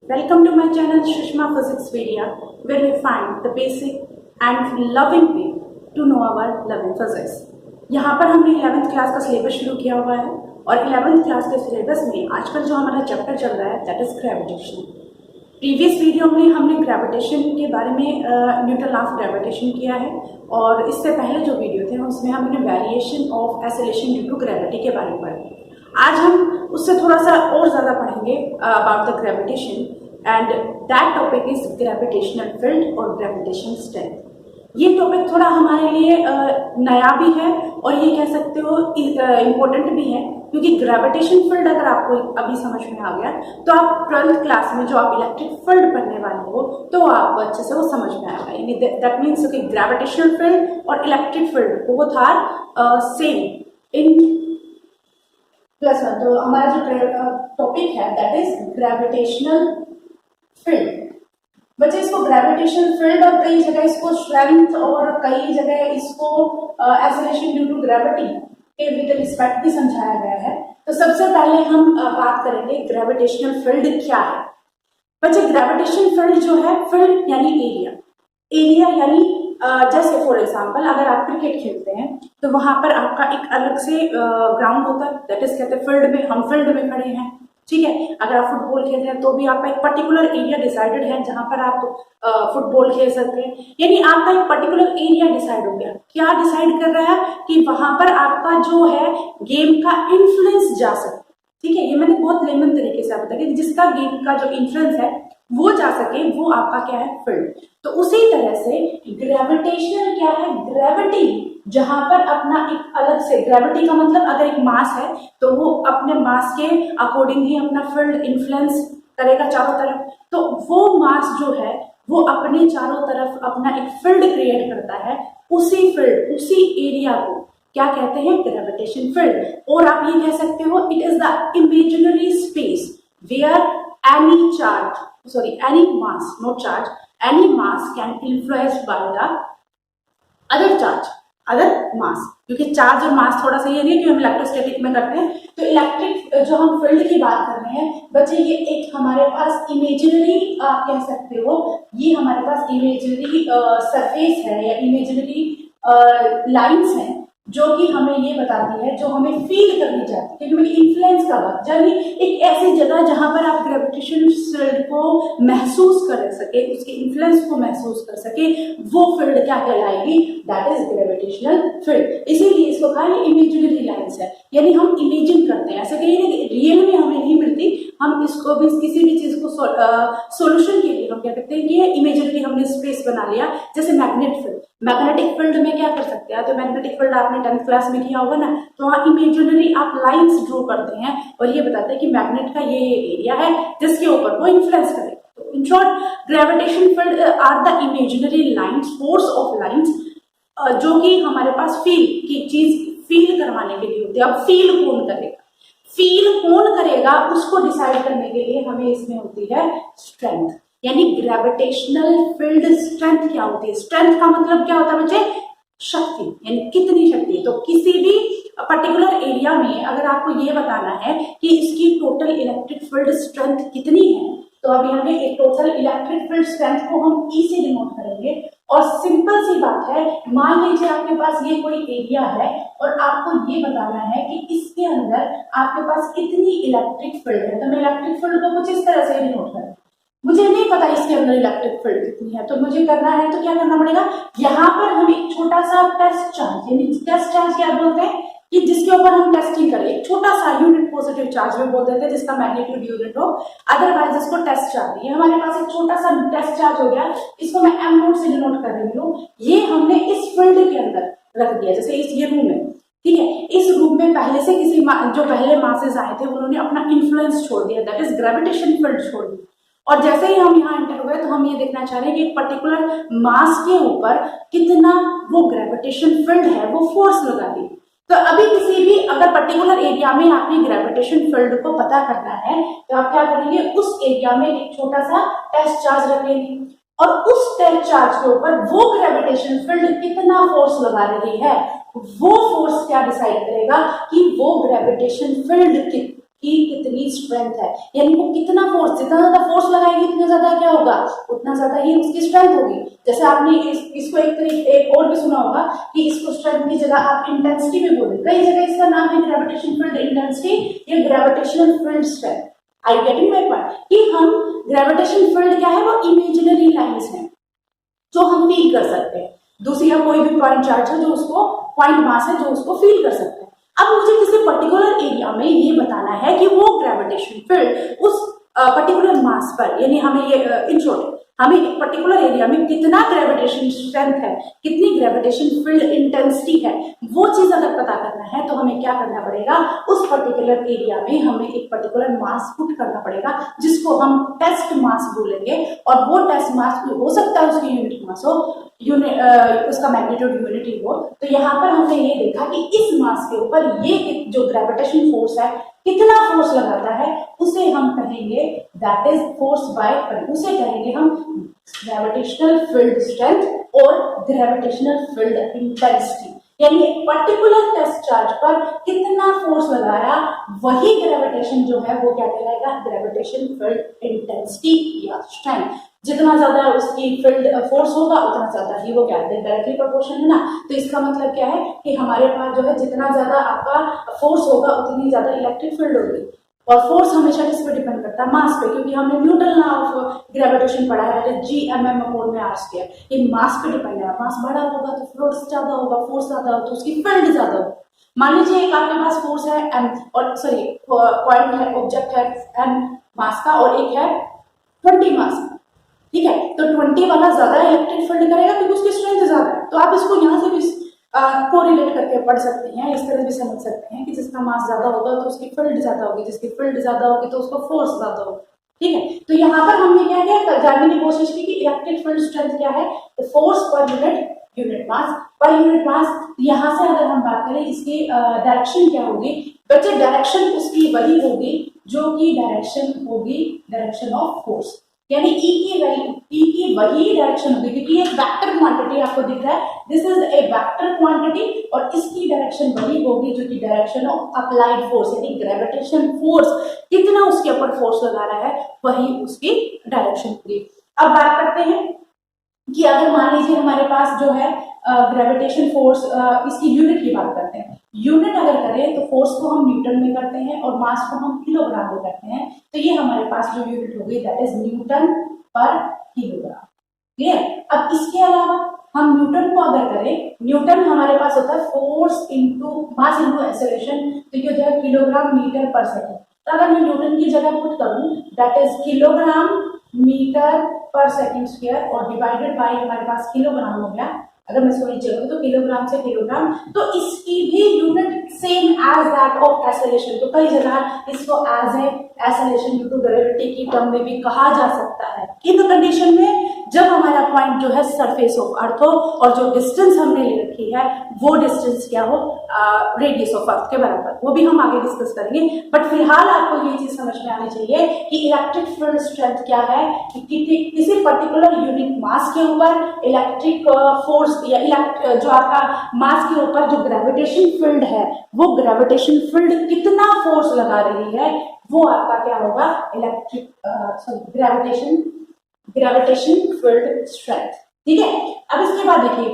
Welcome to my channel Shrishma Physics Video, where we find the basic and loving way to know our loving physics. यहाँ पर हमने 11th class का syllabus शुरू किया हुआ है और 11th क्लास के सिलेबस में आजकल जो हमारा चैप्टर चल रहा है that is gravitation. Previous video में हमने ग्रेविटेशन के बारे में न्यूटन लॉ ऑफ ग्रेविटेशन किया है और इससे पहले जो वीडियो थे उसमें हमने variation of acceleration due to gravity के बारे में पढ़ा। आज हम उससे थोड़ा सा और ज़्यादा पढ़ेंगे about the gravitation and that topic is gravitational field और ग्रेविटेशन स्ट्रेंथ। ये टॉपिक थोड़ा हमारे लिए नया भी है और ये कह सकते हो इम्पोर्टेंट भी है, क्योंकि ग्रेविटेशन फील्ड अगर आपको अभी समझ में आ गया तो आप 12th क्लास में जो आप इलेक्ट्रिक फील्ड पढ़ने वाले हो तो आपको अच्छे से वो समझ में आएगा। यानी दैट मीन्स कि ग्रेविटेशनल फील्ड और electric field both are same in +1। तो हमारा जो टॉपिक है दैट इज ग्रेविटेशनल फील्ड। बच्चे इसको ग्रेविटेशनल फील्ड और कई जगह इसको स्ट्रेंथ और कई जगह इसको एक्सेलरेशन ड्यू टू ग्रेविटी के विद रिस्पेक्ट भी समझाया गया है। तो सबसे पहले हम बात करेंगे ग्रेविटेशनल फील्ड क्या है। बच्चे ग्रेविटेशनल फील्ड जो है, फील्ड यानी एरिया यानी जैसे फॉर एग्जांपल अगर आप क्रिकेट खेलते हैं तो वहां पर आपका एक अलग से ग्राउंड होता है, दैट इज कहते हैं फील्ड में, हम फील्ड में खड़े हैं, ठीक है। अगर आप फुटबॉल खेल रहे हैं तो भी आपका एक पर्टिकुलर एरिया डिसाइडेड है जहां पर आप फुटबॉल खेल सकते हैं। यानी आपका एक पर्टिकुलर एरिया डिसाइड हो गया। क्या डिसाइड कर रहा है कि वहां पर आपका जो है गेम का इन्फ्लुएंस जा सके, ठीक है। ये मैंने बहुत लेमन तरीके से बताया कि जिसका गेम का जो इन्फ्लुएंस है वो जा सके, वो आपका क्या है, फील्ड। तो उसी तरह से ग्रेविटेशनल क्या है, ग्रेविटी जहां पर अपना एक अलग से, ग्रेविटी का मतलब अगर एक मास है तो वो अपने मास के अकॉर्डिंग ही अपना फील्ड इन्फ्लुएंस करेगा चारों तरफ। तो वो मास जो है वो अपने चारों तरफ अपना एक फील्ड क्रिएट करता है। उसी फील्ड, उसी एरिया को क्या कहते हैं, ग्रेविटेशन फील्ड। और आप ये कह सकते हो it is the imaginary space where any mass, not charge, any mass can influenced by the other mass। क्योंकि चार्ज और मास थोड़ा सा ये नहीं कि हम इलेक्ट्रोस्टैटिक में करते हैं। तो इलेक्ट्रिक जो हम फील्ड की बात कर रहे हैं बच्चे, ये एक हमारे पास इमेजिनरी आप कह सकते हो, ये हमारे पास इमेजिनरी सरफेस है या इमेजिनरी लाइंस हैं जो कि हमें ये बताती है, जो हमें फील करनी चाहती है, क्योंकि इन्फ्लुएंस का वक्त, यानी एक ऐसी जगह जहां पर आप ग्रेविटेशन फील्ड को महसूस कर सके, उसके इन्फ्लुएंस को महसूस कर सके, वो फील्ड क्या कहलाएगी, दैट इज ग्रेविटेशनल फील्ड। इसीलिए इसको कहा है इमेजिनरी लाइंस है, यानी हम इमेजिन करते हैं। ऐसे कहीं नहीं रियल में हमें नहीं मिलती, हम इसको भी किसी भी चीज को सोल्यूशन के लिए हम क्या करते हैं, ये इमेजिनरी हमने स्पेस बना लिया। जैसे मैग्नेटिक फील्ड, मैग्नेटिक फील्ड में क्या कर सकते हैं, तो मैग्नेटिक फील्ड आपने 10th क्लास में किया होगा ना, तो वहाँ इमेजिनरी आप लाइंस ड्रॉ करते हैं और ये बताते हैं कि मैग्नेट का ये एरिया है जिसके ऊपर वो इन्फ्लुएंस करेगा। तो in short gravitation field are the imaginary lines, force of lines, जो कि हमारे पास फील की चीज फील करवाने के लिए होती है। अब फील कौन करेगा, फील कौन करेगा उसको डिसाइड करने के लिए हमें इसमें होती है स्ट्रेंथ। यानी ग्रेविटेशनल फील्ड स्ट्रेंथ क्या होती है, स्ट्रेंथ का मतलब क्या होता है बच्चे, शक्ति, यानी कितनी शक्ति। तो किसी भी पर्टिकुलर एरिया में अगर आपको ये बताना है कि इसकी टोटल इलेक्ट्रिक फील्ड स्ट्रेंथ कितनी है, तो अभी हमें एक टोटल इलेक्ट्रिक फील्ड स्ट्रेंथ को हम ई से डिनोट करेंगे। और सिंपल सी बात है, मान लीजिए आपके पास ये कोई एरिया है और आपको ये बताना है कि इसके अंदर आपके पास कितनी इलेक्ट्रिक फील्ड है। तो मैं इलेक्ट्रिक फील्ड को कुछ इस तरह से डिनोट करूँ, मुझे नहीं पता इसके अंदर इलेक्ट्रिक फील्ड कितनी है, तो मुझे करना है तो क्या करना पड़ेगा, यहाँ पर हम एक छोटा सा टेस्ट चार्ज, यानी टेस्ट चार्ज क्या बोलते हैं कि जिसके ऊपर हम टेस्टिंग करें, एक छोटा सा यूनिट पॉजिटिव चार्ज में बोल देते हैं जिसका मैग्नीट्यूड यूनिट हो, अदरवाइज इसको टेस्ट चार्ज। ये हमारे पास एक छोटा सा टेस्ट चार्ज हो गया, इसको मैं एम नोट से डिनोट कर रही हूँ। ये हमने इस फील्ड के अंदर रख दिया, जैसे इस ये रूम है, ठीक है। इस रूम में पहले से किसी जो पहले मासेस आए थे उन्होंने अपना इन्फ्लुएंस छोड़ दिया, दैट इज ग्रेविटेशन फील्ड छोड़ दी। और जैसे ही हम यहाँ एंटर हुए तो हम ये देखना चाह रहे हैं कि एक पर्टिकुलर मास के ऊपर कितना वो ग्रेविटेशन फील्ड है, वो फोर्स लगा दी। तो अभी किसी भी अगर पर्टिकुलर एरिया में आपने ग्रेविटेशन फील्ड को पता करना है तो आप क्या करेंगे, उस एरिया में एक छोटा सा टेस्ट चार्ज रखेंगे और उस टेस्ट चार्ज के ऊपर वो ग्रेविटेशन फील्ड कितना फोर्स लगा रही है, वो फोर्स क्या डिसाइड करेगा कि वो ग्रेविटेशन फील्ड की कितनी स्ट्रेंथ है, यानी वो कितना फोर्स, जितना ज्यादा फोर्स लगाएगी होगा उतना ज्यादा ही उसकी स्ट्रेंथ होगी। जैसे आपने इसको एक और भी सुना होगा कि इसको स्ट्रेंथ की जगह आप इंटेंसिटी में बोले, कई जगह इसका नाम है ग्रेविटेशन फील्ड इंटेंसिटी या gravitational field strength. I getting my point कि हम ग्रेविटेशन फील्ड क्या है, वो इमेजिनरी लाइंस है जो हम फील कर सकते हैं। दूसरी है कोई भी पॉइंट चार्ज है जो उसको पॉइंट मास है जो उसको फील कर सकते हैं। अब मुझे किसी पर्टिकुलर एरिया में ये बताना है कि वो ग्रेविटेशन फील्ड उस पर्टिकुलर मास पर, यानी हमें ये इन शॉर्ट हमें एक पर्टिकुलर एरिया में कितना ग्रेविटेशन स्ट्रेंथ है, कितनी ग्रेविटेशन फील्ड इंटेंसिटी है, वो चीज अगर पता करना है तो हमें क्या करना पड़ेगा, उस पर्टिकुलर एरिया में हमें एक पर्टिकुलर मास पुट करना पड़ेगा जिसको हम टेस्ट मास बोलेंगे। और वो टेस्ट मास हो सकता है उसकी यूनिट मास हो, उसका मैग्नीट्यूड यूनिटी हो। तो यहाँ पर हमने ये देखा कि इस मास के ऊपर ये जो ग्रेविटेशन फोर्स है कितना फोर्स लगाता है, उसे हम कहेंगे दैट इज फोर्स बाय, उसे कहेंगे हम ग्रेविटेशनल फील्ड स्ट्रेंथ और ग्रेविटेशनल फील्ड इंटेंसिटी। यानी एक पर्टिकुलर टेस्ट चार्ज पर कितना फोर्स लगाया, वही ग्रेविटेशन जो है वो क्या कहलाएगा, ग्रेविटेशन फील्ड इंटेंसिटी या स्ट्रेंथ। जितना ज्यादा उसकी फील्ड फोर्स होगा उतना ज्यादा ही वो क्या है, डायरेक्टली प्रोपोर्शनल है ना। तो इसका मतलब क्या है कि हमारे पास जो है जितना ज्यादा आपका फोर्स होगा उतनी ज्यादा इलेक्ट्रिक फील्ड होगी। और फोर्स हमेशा किस पे डिपेंड करता है, मास पे, क्योंकि हमने न्यूटन लॉ ऑफ ग्रेविटेशन पढ़ा है, G/m/r²। ये मास पे डिपेंड है, मास बड़ा होगा तो फोर्स ज्यादा होगा, फोर्स ज्यादा होगा तो उसकी फील्ड ज्यादा होगी। मान लीजिए एक आपके पास फोर्स है m, और सॉरी पॉइंट है, ऑब्जेक्ट है m मास का और एक है 20 मास, ठीक है। तो 20 वाला ज्यादा इलेक्ट्रिक फील्ड करेगा क्योंकि उसकी स्ट्रेंथ ज्यादा है। तो आप इसको यहाँ से भी कोरिलेट करके पढ़ सकते हैं, इस तरह भी समझ सकते हैं कि जिसका मास ज्यादा होगा तो उसकी फील्ड ज्यादा होगी, जिसकी फील्ड ज्यादा होगी तो उसका फोर्स ज्यादा होगा, ठीक है। तो यहाँ पर हमने क्या किया, जानने की कोशिश की कि इलेक्ट्रिक फील्ड स्ट्रेंथ क्या है, तो force per unit mass per unit mass. यहाँ से अगर हम बात करें इसकी डायरेक्शन क्या होगी, बच्चे डायरेक्शन उसकी वही होगी जो कि डायरेक्शन होगी डायरेक्शन ऑफ फोर्स, यानी ई की वैल्यू, ई की वही डायरेक्शन होगी क्योंकि एक वेक्टर क्वांटिटी आपको दिख रहा है, this is a vector quantity, और इसकी डायरेक्शन वही होगी जो कि डायरेक्शन ऑफ अप्लाइड फोर्स, यानी ग्रेविटेशन फोर्स कितना उसके ऊपर फोर्स लगा रहा है वही उसकी डायरेक्शन होगी। अब बात करते हैं कि अगर मान लीजिए हमारे पास जो है ग्रेविटेशन फोर्स, इसकी यूनिट की बात करते हैं। यूनिट अगर करें तो फोर्स को हम न्यूटन में करते हैं और मास को हम किलोग्राम में करते हैं। तो ये हमारे पास जो यूनिट होगी दैट इज न्यूटन पर किलोग्राम, क्लियर। अब इसके अलावा हम न्यूटन को अगर करें, न्यूटन हमारे पास होता है force into mass into acceleration, तो ये हो जाएगा किलोग्राम मीटर पर सेकेंड। तो अगर मैं न्यूटन की जगह पुट करूं दैट इज किलोग्राम मीटर पर सेकेंड स्क्वायर और डिवाइडेड बाय हमारे पास किलोग्राम हो गया। अगर मैं इसको नीचे करूँ तो किलोग्राम से किलोग्राम, तो इसकी भी unit same as that of acceleration. तो कई जगह इसको as a acceleration due to gravity की टर्म में भी कहा जा सकता है। इन कंडीशन में जब हमारा पॉइंट जो है सरफेस ऑफ अर्थ हो और जो डिस्टेंस हमने ले रखी है वो डिस्टेंस क्या हो, रेडियस ऑफ अर्थ के बराबर, वो भी हम आगे डिस्कस करेंगे। बट फिलहाल आपको ये चीज समझ में आनी चाहिए कि इलेक्ट्रिक फील्ड स्ट्रेंथ क्या है, कि किसी पर्टिकुलर यूनिट मास के ऊपर इलेक्ट्रिक फोर्स या जो आपका मास के ऊपर जो ग्रेविटेशन फील्ड है वो ग्रेविटेशन फील्ड कितना फोर्स लगा रही है वो आपका क्या होगा, इलेक्ट्रिक ग्रेविटेशन फील्ड स्ट्रेंथ, ठीक है। अब इसके बाद देखिए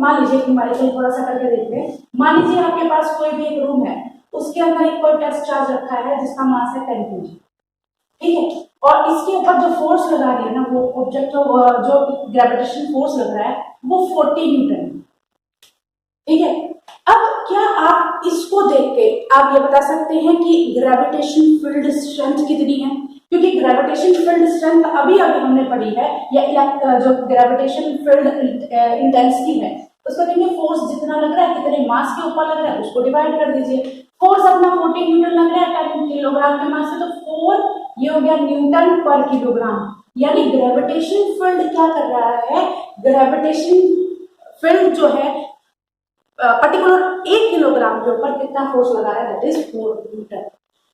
मान लीजिए हमारे लिए थोड़ा सा करके देखते हैं। मान लीजिए आपके पास कोई भी एक रूम है, उसके अंदर एक कोई टेस्ट चार्ज रखा है जिसका मास है 10 kg, ठीक है। और इसके ऊपर जो फोर्स लगा रही है ना, वो ऑब्जेक्ट जो ग्रेविटेशन फोर्स लग रहा है वो 40 न्यूटन है, ठीक है। अब क्या आप इसको देख के आप ये बता सकते हैं कि ग्रेविटेशन फील्ड स्ट्रेंथ कितनी है, क्योंकि ग्रेविटेशन फील्ड स्ट्रेंथ अभी हमने पढ़ी है, या जो ग्रेविटेशन फील्ड इंटेंसिटी है उसको देखिए, फोर्स जितना लग रहा है कितने मास के ऊपर लग रहा है उसको डिवाइड कर दीजिए। फोर्स अपना 40 न्यूटन लग रहा है 10 किलोग्राम के मास से, तो 4 ये हो गया न्यूटन पर किलोग्राम। यानी ग्रेविटेशन फील्ड क्या कर रहा है, ग्रेविटेशन फील्ड जो है पर्टिकुलर 1 किलोग्राम के ऊपर कितना फोर्स लगा रहा है, दैट इज 4 न्यूटन।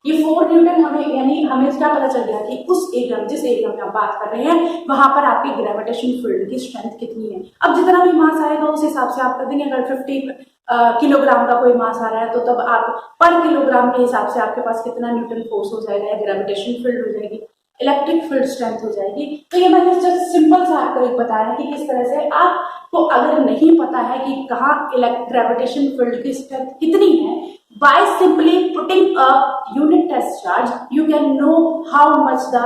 ये 4 न्यूटन हमें, यानी हमें क्या पता चल गया कि उस एरिया जिस एरिया में आप बात कर रहे हैं वहां पर आपकी ग्रेविटेशन फील्ड की स्ट्रेंथ कितनी है। अब जितना भी मास आएगा उस हिसाब से आप कर देंगे। अगर 50 किलोग्राम का कोई मास आ रहा है तो तब आप पर किलोग्राम के हिसाब से आपके पास कितना न्यूटन फोर्स हो जाएगा या ग्रेविटेशन फील्ड हो जाएगी। इलेक्ट्रिक फील्ड स्ट्रेंथ हो जाएगी। तो ये मैंने जस्ट सिंपल सा आपको एक बताया कि किस तरह से आपको अगर नहीं पता है कि कहाँ ग्रेविटेशन फील्ड की स्ट्रेंथ कितनी है, by simply putting a unit test charge you can know how much the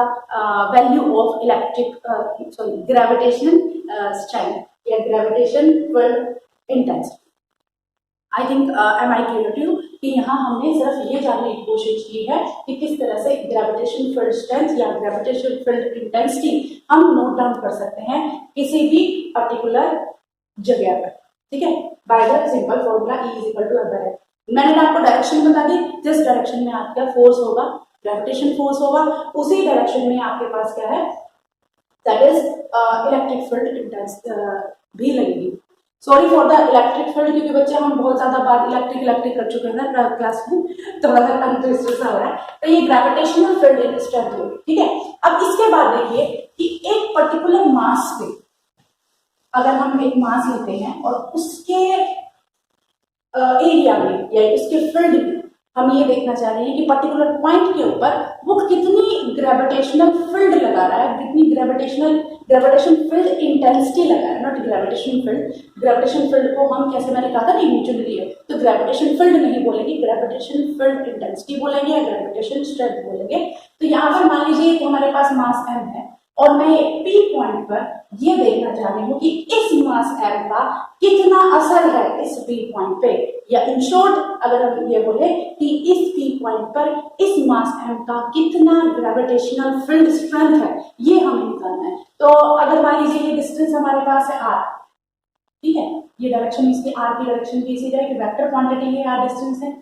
value of gravitation strength या gravitation field intensity। I think am I clear to you कि यहाँ हमने सिर्फ ये जानने की कोशिश की है कि किस तरह से ग्रेविटेशन फील्ड स्ट्रेंथ या ग्रेविटेशन फील्ड इंटेंसिटी हम नोट डाउन कर सकते हैं किसी भी पर्टिकुलर जगह पर, ठीक है, by the simple formula E is equal to F. मैंने आपको डायरेक्शन बता दी, जिस डायरेक्शन में आपका फोर्स होगा, ग्रेविटेशन फोर्स होगा, उसी डायरेक्शन में आपके पास क्या है, that is electric field intensity भी लगेगी। Sorry for the electric field, क्योंकि बच्चे हम बहुत ज्यादा बार इलेक्ट्रिक कर चुके हैं ना क्लास में, थोड़ा सा टंग ट्विस्टर सा हो रहा है। तो ये ग्रेविटेशनल फील्ड स्ट्रेंथ होगी, ठीक है। अब इसके बाद देखिए कि एक पर्टिकुलर मास पे अगर हम एक मास लेते हैं और उसके एरिया में या उसके फील्ड में हम ये देखना चाह रहे हैं कि पर्टिकुलर पॉइंट के ऊपर वो कितनी ग्रेविटेशनल फील्ड लगा रहा है, कितनी ग्रेविटेशन फील्ड इंटेंसिटी लगा है, not gravitation field. Gravitation field को हम कैसे, मैंने कहा था ना, इमेजिनरी है, तो ग्रेविटेशन फील्ड नहीं बोलेंगे, ग्रेविटेशन फील्ड इंटेंसिटी बोलेंगे या ग्रेविटेशन स्ट्रेंथ बोलेंगे। तो यहाँ पर मान लीजिए कि हमारे पास मास m है और मैं P पॉइंट पर ये देखना चाह रही हूँ कि इस मास m का कितना असर है इस P पॉइंट पे, या इन शॉर्ट अगर हम ये बोले कि इस P पॉइंट पर इस मास m का कितना ग्रेविटेशनल फील्ड स्ट्रेंथ है, ये हमें निकालना है। तो अगर मान लीजिए ये डिस्टेंस हमारे पास है r, ठीक है, ये डायरेक्शन इसकी r की डायरेक्शन की इसी तरह की वेक्टर क्वांटिटी है, r डिस्टेंस है।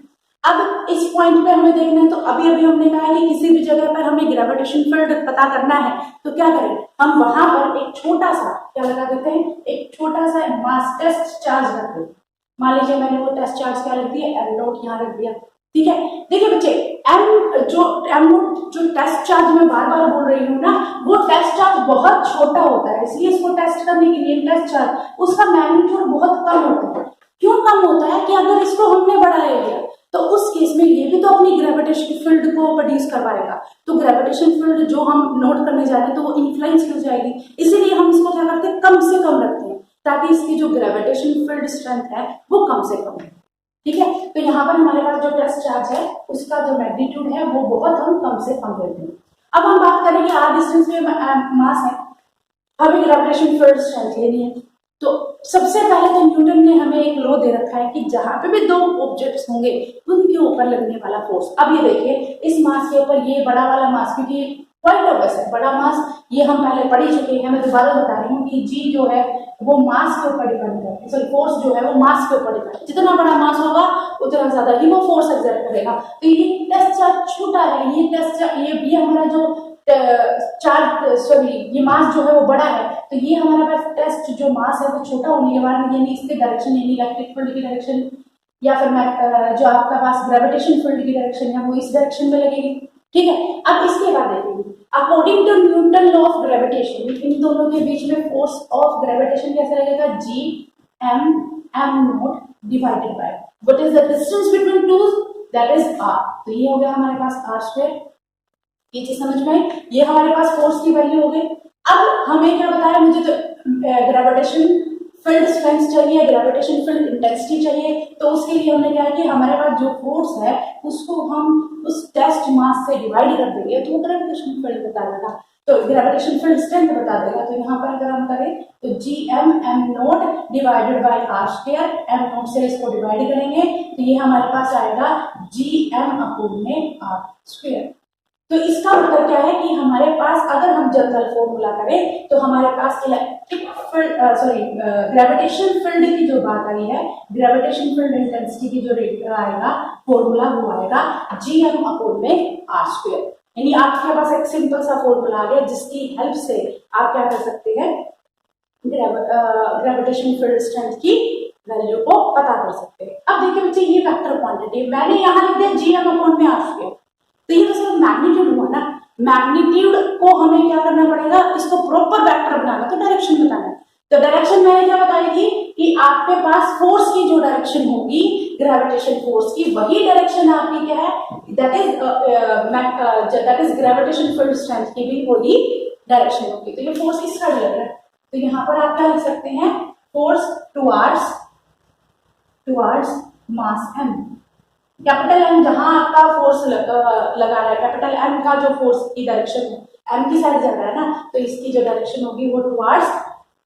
अब इस पॉइंट पे हमें देखना है, तो अभी हमने कहा है कि किसी भी जगह पर हमें ग्रेविटेशन फील्ड पता करना है, तो क्या करें, हम वहां पर एक छोटा सा क्या लगा देते हैं, एक छोटा सा मास टेस्ट चार्ज रख देते। मान लीजिए मैंने वो टेस्ट चार्ज क्या रख दिया, एम नोट यहाँ रख दिया, ठीक है। देखिए बच्चे, एम नोट जो टेस्ट चार्ज मैं बार बार बोल रही हूँ ना, वो टेस्ट चार्ज बहुत छोटा होता है, इसलिए इसको टेस्ट करने के लिए टेस्ट चार्ज उसका मैग्नीट्यूड बहुत कम होता है। क्यों कम होता है कि अगर इसको हमने बढ़ाया गया तो उस केस में ये भी तो अपनी ग्रेविटेशन फील्ड को प्रोड्यूस करवाएगा, तो ग्रेविटेशन फील्ड जो हम नोट करने जा रहे हैं तो वो इन्फ्लुएंस हो जाएगी। इसीलिए हम इसको क्या करते हैं, कम से कम रखते हैं, ताकि इसकी जो ग्रेविटेशन फील्ड स्ट्रेंथ है वो कम से कम है, ठीक है। तो यहाँ पर हमारे पास जो टेस्ट चार्ज है उसका जो मैग्नीट्यूड है वो बहुत हम कम से कम करते हैं। अब हम बात करेंगे आर डिस्टेंस में मास है, हमें ग्रेविटेशन फील्ड स्ट्रेंथ लेनी है। तो सबसे पहले तो न्यूटन ने हमें एक लॉ दे रखा है कि जहां पे भी दो ऑब्जेक्ट्स होंगे उनके ऊपर लगने वाला फोर्स। अब ये देखिए इस मास के ऊपर ये बड़ा वाला मास, क्योंकि पॉइंट ऑफ है बड़ा मास, ये हम पहले पढ़ ही चुके हैं, मैं दोबारा बता रही हूँ कि जी जो है वो मास के ऊपर डिपेंड करता है, सॉरी फोर्स जो है वो मास के ऊपर डिपेंड है। जितना बड़ा मास होगा उतना ज्यादा ही वो फोर्स एक्सर्ट करेगा। तो ये टेस्ट चार्ज छोटा है, ये टेस्ट ये हमारा जो चार्ज सॉरी ये मास जो है वो बड़ा है, तो ये हमारे पास टेस्ट जो मास है वो छोटा होने के बाद यानी इसके डायरेक्शन यानी इलेक्ट्रिक फील्ड की डायरेक्शन या फिर जो आपका पास ग्रेविटेशन फील्ड की डायरेक्शन है वो इस डायरेक्शन में लगेगी, ठीक है। अब इसके बाद देखेंगे according to Newton law of gravitation इन दोनों के बीच में फोर्स ऑफ ग्रेविटेशन कैसे लगेगा, G M note divided by what is the distance between two, that is R. तो ये हो गया हमारे पास आर स्क्वायर, ये चीज समझ में, ये हमारे पास फोर्स की वैल्यू हो गई। अब हमें क्या बताया, मुझे तो ग्रेविटेशन फील्ड स्ट्रेंथ चाहिए, ग्रेविटेशन फील्ड इंटेंसिटी चाहिए, तो उसके लिए हमने क्या है कि हमारे पास जो फोर्स है उसको हम उस टेस्ट मास से डिवाइड कर देंगे तो ग्रेविटेशन फील्ड बता देगा, तो ग्रेविटेशन फील्ड स्ट्रेंथ बता देगा। तो यहाँ पर अगर हम करें तो G M note divided by R square, M naught से इसको डिवाइड करेंगे तो ये हमारे पास आएगा जी एम अपॉन में आर स्क्वायर। तो इसका मतलब क्या है कि हमारे पास अगर हम जनरल फॉर्मूला करें तो हमारे पास इलेक्ट्रिक फील्ड ग्रेविटेशन फील्ड की जो बात आई है, ग्रेविटेशन फील्ड इंटेंसिटी की जो रेट आएगा फॉर्मूला वो आएगा जी एम अपॉन में आर स्क्वायर। यानी आपके पास एक सिंपल सा फॉर्मूला आ गया जिसकी हेल्प से आप क्या कर सकते हैं, ग्रेविटेशन फील्ड स्ट्रेंथ की वैल्यू को पता कर सकते हैं। अब देखिए बच्चे ये वेक्टर क्वांटिटी मैंने यहाँ लिख दिया जी एम अपॉन में आर स्क्वायर, तो ये तो सिर्फ मैग्नीट्यूड हुआ ना, मैग्नीट्यूड को हमें क्या करना पड़ेगा, इसको प्रॉपर वेक्टर बनाना, तो डायरेक्शन बताना है। तो डायरेक्शन मैंने क्या बताई थी कि आपके पास फोर्स की जो डायरेक्शन होगी ग्रेविटेशन फोर्स की, वही डायरेक्शन आपकी क्या है, that is gravitation field strength की भी वही डायरेक्शन होगी। तो ये फोर्स किसका दिया गया है, तो यहाँ पर आप क्या लिख सकते हैं, फोर्स टुवर्ड्स मास m। कैपिटल M जहां आपका फोर्स लगा रहा है, कैपिटल M का जो फोर्स की डायरेक्शन है, M की साइड जा रहा है ना, तो इसकी जो डायरेक्शन होगी वो टुवर्ड्स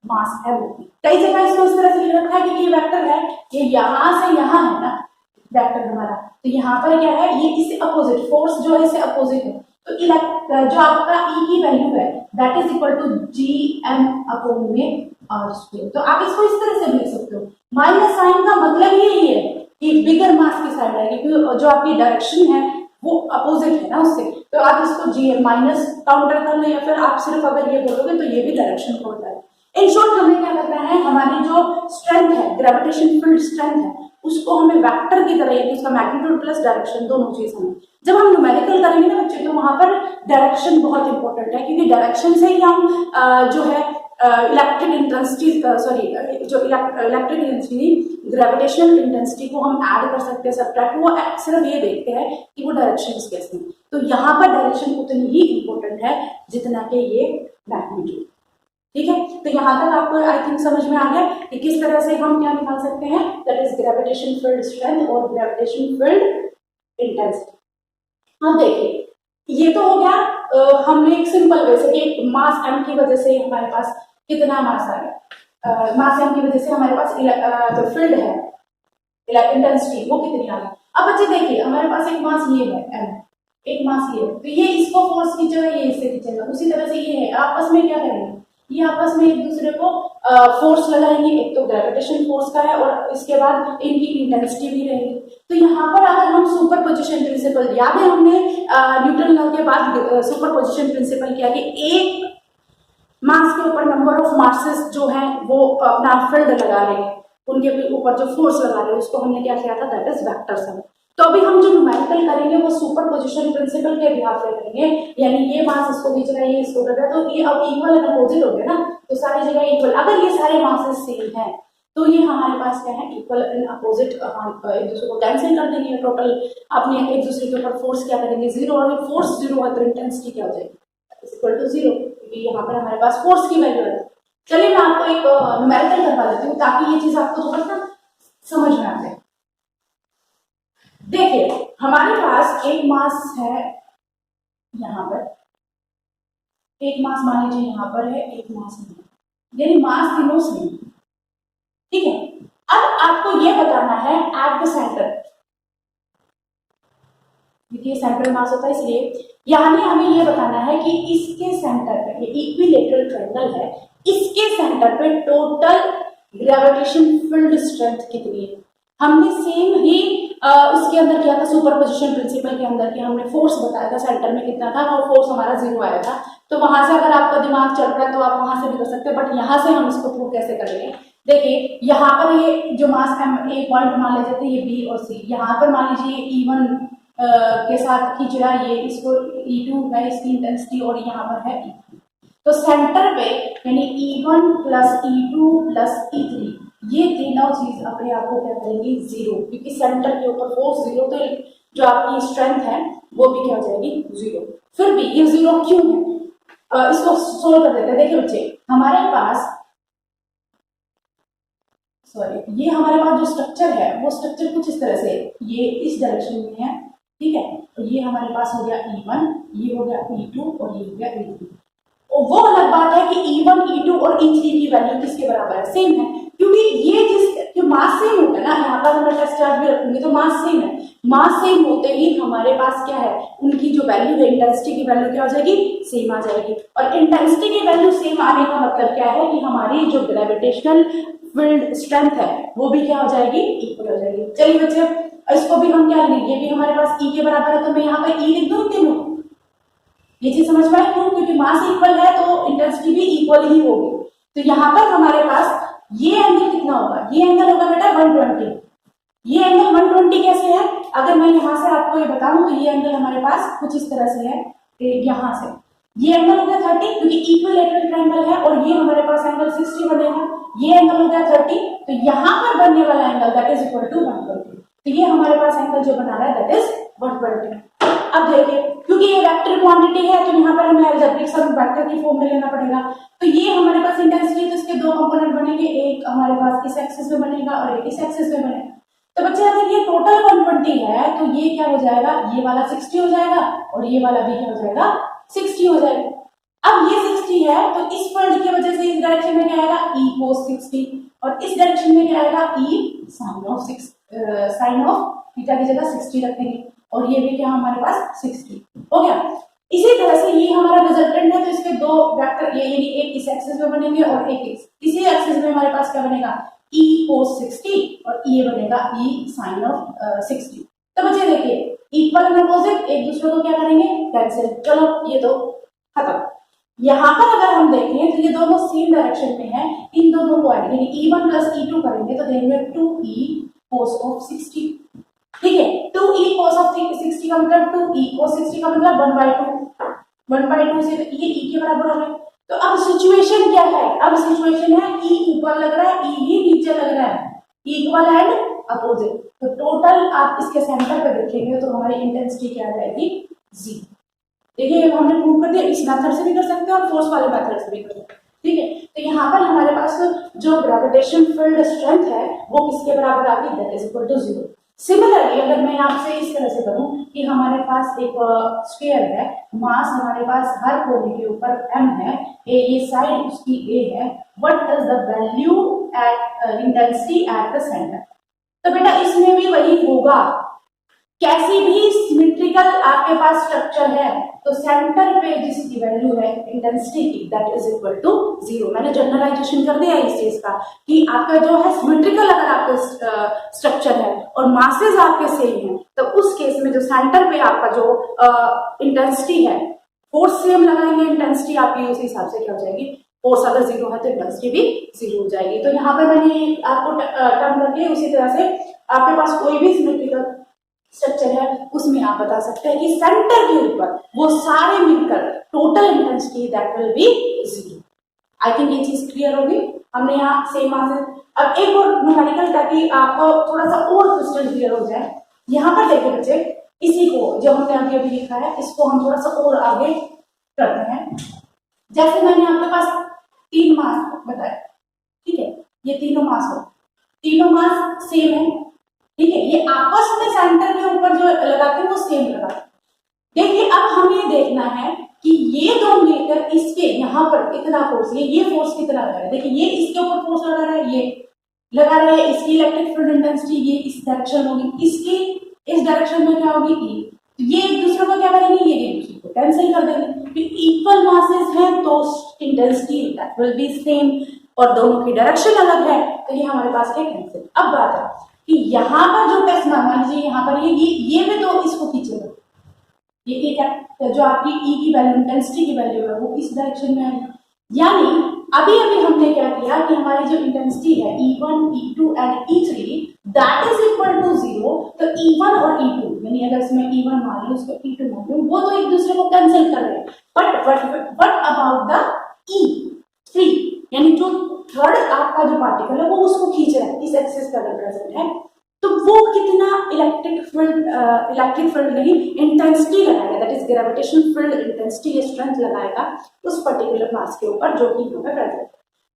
मास m होगी। कई जगह इसको इस तरह से लिख रखा है कि ये वेक्टर है, ये यहां से यहां है ना वेक्टर हमारा, तो यहाँ पर क्या है, ये इससे अपोजिट फोर्स जो है इससे अपोजिट है, तो जो आपका E की वैल्यू है that is equal to Gm/r²। तो आप इसको इस तरह से भी लिख सकते हो, माइनस साइन का मतलब यही है कि बिगर मास की साइड है, क्योंकि जो आपकी डायरेक्शन है वो अपोजिट है ना उससे, तो आप इसको Gm माइनस काउंटर कर लो, या फिर आप सिर्फ अगर ये बोलोगे तो ये भी डायरेक्शन को होता है। इन शॉर्ट हमें क्या करना है, हमारी जो स्ट्रेंथ है, ग्रेविटेशन फील्ड स्ट्रेंथ है, उसको हमें वेक्टर की तरह, यानी उसका मैग्नीट्यूड प्लस डायरेक्शन दोनों चीज हमें, जब हम न्यूमेरिकल करेंगे ना बच्चे, तो वहां पर डायरेक्शन बहुत इंपॉर्टेंट है, क्योंकि डायरेक्शन से ही हम जो है इलेक्ट्रिक इंटेंसिटी जो इलेक्ट्रिक इंटेंसिटी ग्रेविटेशनल इंटेंसिटी को हम ऐड कर सकते हैं, सब्ट्रैक्ट, वो सिर्फ ये देखते हैं कि वो डायरेक्शन कैसे हैं। तो यहाँ पर डायरेक्शन उतनी ही इंपॉर्टेंट है जितना कि ये मैग्नीट्यूड। ठीक है, तो यहाँ तक आपको आई थिंक समझ में आ गया कि किस तरह से हम क्या निकाल सकते हैं, that is gravitation field strength और ग्रेविटेशन फील्ड इंटेंसिटी। अब देखिए, ये तो हो गया हमने एक सिंपल वे से कि मास m की वजह से हमारे पास कितना मास आ गया, मास m की वजह से हमारे पास जो फील्ड है इंटेंसिटी वो कितनी आ गई। अब बच्चे देखिए, हमारे पास एक मास ये है m, एक मास ये है, तो ये इसको फोर्स खींचेगा, ये इससे खींचेगा, उसी तरह से ये है, आपस में क्या करेंगे, ये आपस में एक दूसरे को फोर्स लगाएंगे, एक तो ग्रेविटेशन फोर्स का है और इसके बाद इनकी इंटेंसिटी भी रहेगी। तो यहाँ पर अगर हम सुपर पोजिशन प्रिंसिपल, याद है हमने न्यूटन लॉ के बाद सुपर पोजिशन प्रिंसिपल किया कि एक मास के ऊपर नंबर ऑफ मासेस जो है वो अपना फील्ड लगा रहे हैं, उनके ऊपर जो फोर्स लगा रहे हैं उसको हमने क्या किया था, दैट इज वेक्टर सम। तो अभी हम जो न्यूमेरिकल करेंगे वो सुपर पोजिशन प्रिंसिपल के बिहाफ पे करेंगे, यानी ये मास इसको खींच रहा है, ये इसको कर रहा है, तो ये अब इक्वल एंड अपोजिट हो गए ना, तो सारी जगह इक्वल, अगर ये सारे मासेस सेम है तो ये हमारे पास क्या है, इक्वल एंड अपोजिट, हम एक दूसरे को कैंसिल कर देंगे, टोटल अपने एक दूसरे के ऊपर फोर्स क्या करेंगे, जीरो, और फोर्स जीरो है तो इंटेंसिटी क्या हो जाएगी, इक्वल टू जीरो, क्योंकि यहाँ पर हमारे पास फोर्स की वैल्यू है। चलिए मैं आपको एक न्यूमेरिकल करवा देती हूँ ताकि ये चीज आपको थोड़ा सा समझ में आ जाए। देखिए, हमारे पास एक मास है यहाँ पर, एक मास मान लीजिए यहाँ पर है, एक मास है, यानी मास तीनों सेम, ठीक है। अब आपको ये बताना है एट द सेंटर, देखिए सेंट्रल मास होता है, इसलिए यानी हमें ये बताना है कि इसके सेंटर पे, ये इक्विलेटरल ट्रायंगल है, इसके सेंटर पे टोटल ग्रेविटेशन फील्ड स्ट्रेंथ कितनी है। हमने सेम ही उसके अंदर किया था सुपरपोजिशन प्रिंसिपल के अंदर, कि हमने फोर्स बताया था सेंटर में कितना था और फोर्स हमारा जीरो आया था। तो वहां से अगर आपका दिमाग चल रहा है तो आप वहां से भी कर सकते हैं, बट यहाँ से हम इसको प्रूव कैसे करेंगे। देखिए, यहाँ पर ये जो मास m, ए पॉइंट मान लेते हैं, ये बी और सी, यहाँ पर मान लीजिए ये E1 के साथ खींच रहा है, ये इसको E2 है इसकी इंटेंसिटी, और यहाँ पर है E3। तो सेंटर पे यानी E1 plus E2 plus E3, ये तीनों चीज अपने आप को क्या करेंगी, जीरो, क्योंकि सेंटर के ऊपर फोर्स जीरो, तो जो आपकी स्ट्रेंथ है वो भी क्या हो जाएगी, जीरो। फिर भी ये जीरो क्यों है, इसको सोल्व कर देते हैं। देखिए बच्चे, हमारे पास ये हमारे पास जो स्ट्रक्चर है वो स्ट्रक्चर कुछ इस तरह से, ये इस डायरेक्शन में है, ठीक है। तो ये हमारे पास हो गया E1, ये हो गया E2 और ये हो गया E3। और वो अलग बात है कि E1, E2 और E3 की वैल्यू किसके बराबर है, सेम है, क्योंकि ये जो मास सेम होता है ना, यहाँ पर मैं टेस्ट चार्ज भी रखूंगी तो मास सेम है, मास सेम होते ही हमारे पास क्या है, उनकी जो वैल्यू है इंटेंसिटी की वैल्यू क्या हो जाएगी, सेम आ जाएगी। और इंटेंसिटी की वैल्यू सेम आने का मतलब क्या है कि हमारी जो ग्रेविटेशनल फील्ड स्ट्रेंथ है वो भी क्या हो जाएगी, इक्वल हो जाएगी। चलिए बच्चे, इसको भी हम क्या लिखेंगे, ये भी हमारे पास E के बराबर है, तो मैं यहाँ पे E लिख दूँ तीनों, ये चीज समझ में आई क्यों, क्योंकि मास इक्वल है तो इंटेंसिटी भी इक्वल ही होगी। तो यहाँ पर हमारे पास ये एंगल कितना होगा, ये एंगल होगा बेटा 120। ये एंगल 120 कैसे है, अगर मैं यहाँ से आपको ये बताऊं तो ये एंगल हमारे पास कुछ इस तरह से है, यहाँ से ये एंगल हो गया 30, क्योंकि इक्विलेटरल ट्रायंगल है, और ये हमारे पास एंगल 60 बनेगा, ये एंगल हो गया 30, तो यहाँ पर बनने वाला angle that is equal to 120। तो ये हमारे पास एंगल जो बना रहा है दैट इज 120। अब देखिए क्योंकि ये वेक्टर क्वांटिटी है तो यहाँ पर हमें अलजेब्रिक सम वेक्टर की फॉर्म में लेना पड़ेगा। तो ये हमारे पास इंटेंसिटी, तो इसके दो कंपोनेंट बनेंगे, एक हमारे पास इस एक्सिस में बनेगा और एक इस एक्सिस में बनेगा। तो बच्चे अगर ये टोटल 120 है तो ये क्या हो जाएगा, ये वाला 60 हो जाएगा और ये वाला भी क्या हो जाएगा, 60 हो जाएगा। अब ये 60 है तो इस फोल्ड की वजह से इस डायरेक्शन में क्या आएगा, e cos 60, और इस डायरेक्शन में क्या आएगा, e sin ऑफ थीटा की जगह 60 रखेंगे और ये भी क्या हमारे पास 60 हो गया। इसी तरह से ये हमारा रिजल्टेंट है तो इसके दो वेक्टर ये यानी एक इस एक्सिस में बनेंगे और एक इसी एक्सिस में हमारे पास क्या बनेगा, e cos 60 और ये बनेगा e sin ऑफ 60। तो बच्चे देखिए इक्वल एंड अपोजिट एक दूसरे को क्या करेंगे, कैंसिल। चलो ये तो खत्म। यहाँ पर अगर हम देखें तो ये दोनों सेम डायरेक्शन में है, इन दोनों को ऐड यानी e1 प्लस e2 करेंगे तो देंगे 2e cos ऑफ 60। ठीक है, 2e cos ऑफ 60 का मतलब 2e cos 60 का मतलब 1/2 से तो ये e के बराबर हो गया। तो अब सिचुएशन क्या है, अब सिचुएशन है e ऊपर लग रहा है, e ही नीचे लग रहा है, इक्वल एंड अपोजिट। तो टोटल आप इसके सेंटर पे देखेंगे तो हमारी इंटेंसिटी क्या आ जाएगी, 0। देखिए हमने प्रूव कर दिया, इस मेथड से भी कर सकते हैं और फोर्स वाले मेथड से भी कर सकते हैं। ठीक है, तो यहाँ पर हमारे पास जो ग्रेविटेशन फील्ड स्ट्रेंथ है वो किसके बराबर आ गई, that is equal to 0। Similarly अगर मैं आपसे इस तरह से करूं कि हमारे पास एक स्फीयर है, मास हमारे पास हर कोने के ऊपर m है, ये साइड उसकी a है, what is the value at intensity at the centre. तो बेटा इसमें भी वही होगा, कैसी भी सिमेट्रिकल आपके पास स्ट्रक्चर है तो सेंटर पे जिसकी वैल्यू है इंटेंसिटी की दैट इज इक्वल टू 0। मैंने जनरलाइजेशन कर दिया इस चीज का कि आपका जो है सिमेट्रिकल अगर आपका स्ट्रक्चर है और मासेस आपके सेम है तो उस केस में जो सेंटर पे आपका जो इंटेंसिटी है, फोर्स सेम लगाएंगे, इंटेंसिटी आपकी उस हिसाब से क्या हो जाएगी, फोर्स अगर 0 है तो इंटेंसिटी भी 0 हो जाएगी। तो यहाँ पर मैंने आपको टर्म करके उसी तरह से आपके पास कोई भी सिमेट्रिकल स्ट्रक्चर है उसमें आप बता सकते हैं कि सेंटर के ऊपर वो सारे मिलकर total intensity that will B 0। I think ये चीज क्लियर होगी। हमने यहाँ सेम आंसर, अब एक और न्यूमेरिकल ताकि आपको थोड़ा सा और क्वेश्चन क्लियर हो जाए। यहाँ पर देखिए बच्चे, इसी को जो हमने अभी अभी लिखा है इसको हम थोड़ा सा और आगे करते हैं। जैसे मैंने आपके पास 3 मास बताया, ठीक है, ये तीनों मास हो, तीनों मास सेम है, ठीक है, ये आपस में सेंटर के ऊपर जो लगाते हैं वो सेम लगाते हैं। देखिए अब हमें देखना है कि ये दो मिलकर इसके यहाँ पर कितना फोर्स, ये फोर्स कितना लगा रहा है। देखिए ये इसके ऊपर फोर्स लगा रहा है, ये लगा रहा है, इसकी इलेक्ट्रिक फील्ड इंटेंसिटी ये इस डायरेक्शन होगी, इसकी इस डायरेक्शन में क्या होगी, ई। ये एक दूसरे को क्या करेंगे, ये एक दूसरे को कैंसिल कर देंगे। इक्वल मासेस हैं तो intensity that will B same, और दोनों की डायरेक्शन अलग है तो ये हमारे पास क्या कैंसिल। अब बात है कि यहाँ पर जो टेस्ट मान लीजिए यहाँ पर ये भी तो इसको खींचेगा, ये क्या जो आपकी ई की वैल्यू इंटेंसिटी की वैल्यू है वो इस डायरेक्शन में है। यानी अभी अभी हमने क्या किया कि हमारी जो इंटेंसिटी है E1, E2 and E3 that is equal to 0। तो E1 और E2 यानी अगर इसमें E1 मान लो उसको E2 मान लो, वो तो एक दूसरे को कैंसिल कर रहे हैं, but what about the E3 यानी जो थर्ड आपका जो पार्टिकल है वो उसको खींच रहा है, इस एक्सिस का रिप्रेजेंट है, तो वो कितना इलेक्ट्रिक फील्ड नहीं इंटेंसिटी लगाएगा, that is gravitation field intensity या स्ट्रेंथ लगाएगा उस पर्टिकुलर मास के ऊपर जो कि यहाँ पे प्रेजेंट।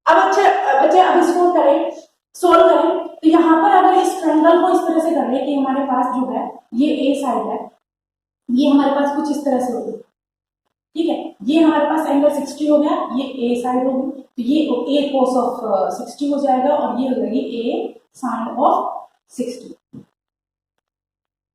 अब अच्छा बच्चे अब इसको करें, सोल्व करें। तो यहाँ पर अगर इस ट्रायंगल को इस तरह से कर ले कि हमारे पास जो है ये ए साइड है, ये हमारे पास कुछ इस तरह से होगी, ठीक है, ये हमारे पास एंगल 60 हो गया, ये ए साइड होगी तो ये ए cos ऑफ 60 हो जाएगा और ये हो जाएगी ए sign of 60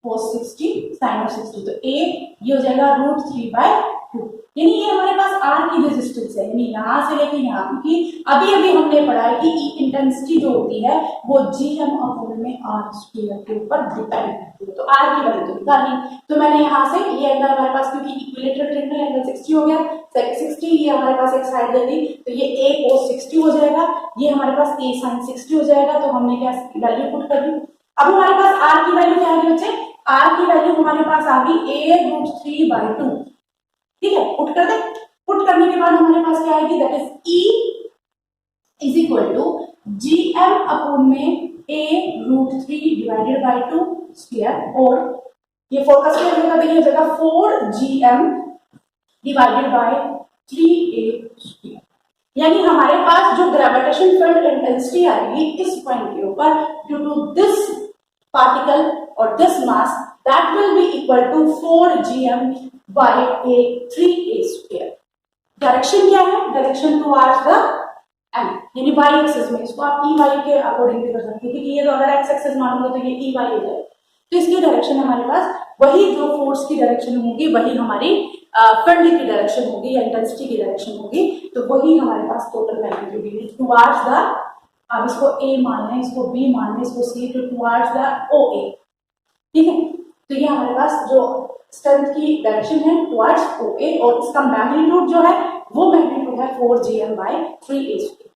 cos 60 sin of 60। तो a ये हो जाएगा √3/2, यानी ये हमारे पास r की रेजिस्टेंस है, यानी यहाँ से लेके यहाँ, क्योंकि अभी अभी हमने पढ़ा है कि इंटेंसिटी जो होती है वो gm/r² के ऊपर डिपेंड करती है। तो r की वैल्यू तो निकालनी, तो मैंने यहाँ से ये एंगल हमारे पास क्योंकि इक्विलेटरल ट्रायंगल एंगल 60 हो गया, 60 ये हमारे पास एक साइड दे दी तो ये a cos 60 हो जाएगा, ये हमारे पास a sin 60 हो जाएगा। तो हमने क्या वैल्यू पुट कर दी। अब हमारे पास r की वैल्यू क्या आएगी बच्चे, r की वैल्यू हमारे पास आ गई a√3/2, ठीक है, पुट कर दे। पुट करने के बाद हमारे पास क्या आएगी, that is E is equal to GM upon में a√3 डिवाइडेड बाई 2 स्क्वायर, और ये 4 का स्क्वायर होगा तो ये हो जाएगा 4gm divided by 3a square. यानी हमारे पास जो ग्रेविटेशन फील्ड इंटेंसिटी आएगी इस पॉइंट के ऊपर ड्यू टू दिस पार्टिकल और this mass, that will be equal to 4gm by a 3a square. Direction क्या है? डायरेक्शन टुवर्ड्स द एम, यानी वाई एक्सिस में। इसको आप ई वाई के अकॉर्डिंग भी कर सकते हैं, क्योंकि ये तो अगर एक्स एक्सिस मानोगे तो ये ई वाई हो जाएगा। तो इसकी डायरेक्शन हमारे पास वही जो फोर्स की डायरेक्शन होगी वही हमारी फील्ड की डायरेक्शन होगी या इंटेंसिटी की डायरेक्शन होगी, तो वही हमारे पास टोटल मैग्नीट्यूड है टुवर्ड्स द, अब इसको ए मान लें, इसको बी मान लें, इसको सी, तो टुवर्ड्स द ओ ए। ठीक है, तो ये हमारे पास जो स्ट्रेंथ की डायरेक्शन है टुवर्ड्स ओ ए, और इसका मैग्नीट्यूड जो है वो मैग्नीट्यूड है 4gm बाय 3a स्क्वायर।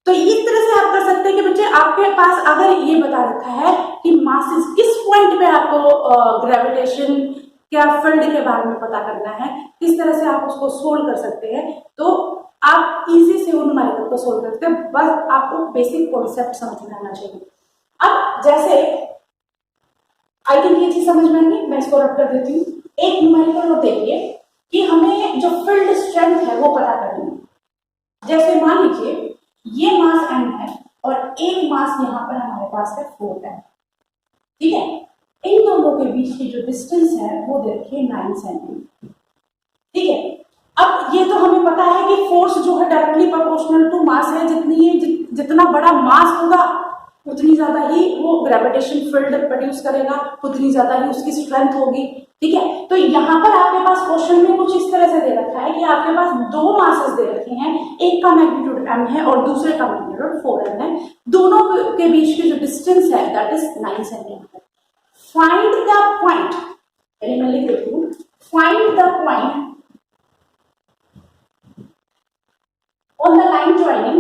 तो इस तरह से आप कर सकते हैं कि बच्चे आपके पास अगर ये बता रखा है कि मासेस किस पॉइंट पे आपको ग्रेविटेशन क्या फील्ड के बारे में पता करना है, किस तरह से आप उसको सोल्व कर सकते हैं, तो आप इजी से उन न्यूमेरिकल को सोल्व कर सकते हैं। बस आपको बेसिक कॉन्सेप्ट समझ में आना चाहिए। अब जैसे आई थिंक ये चीज समझ में आएगी, मैं इसको रब कर देती हूँ। एक न्यूमेरिकल को देखिए कि हमें जो फील्ड स्ट्रेंथ है वो पता करनी है। जैसे मान लीजिए ये मास m है और एक मास यहाँ पर हमारे पास है 4m, ठीक है। इन दोनों के बीच की जो डिस्टेंस है वो देखिए 9 सेंटीमीटर, ठीक है। अब ये तो हमें पता है कि फोर्स जो है डायरेक्टली प्रोपोर्शनल टू मास है, जितना बड़ा मास होगा उतनी ज्यादा ही वो ग्रेविटेशन फील्ड प्रोड्यूस करेगा, उतनी ज्यादा ही उसकी स्ट्रेंथ होगी, ठीक है। तो यहाँ पर आपके पास क्वेश्चन में कुछ इस तरह से दे रखा है कि आपके पास दो मासेस दे रखे हैं, एक का मैग्नीट्यूड m है और दूसरे का मैग्नीट्यूड 4m है। दोनों के बीच की जो डिस्टेंस है that is 9 centimetre. Find the point, यानी मैं लिख देती हूँ, find the point on the line joining,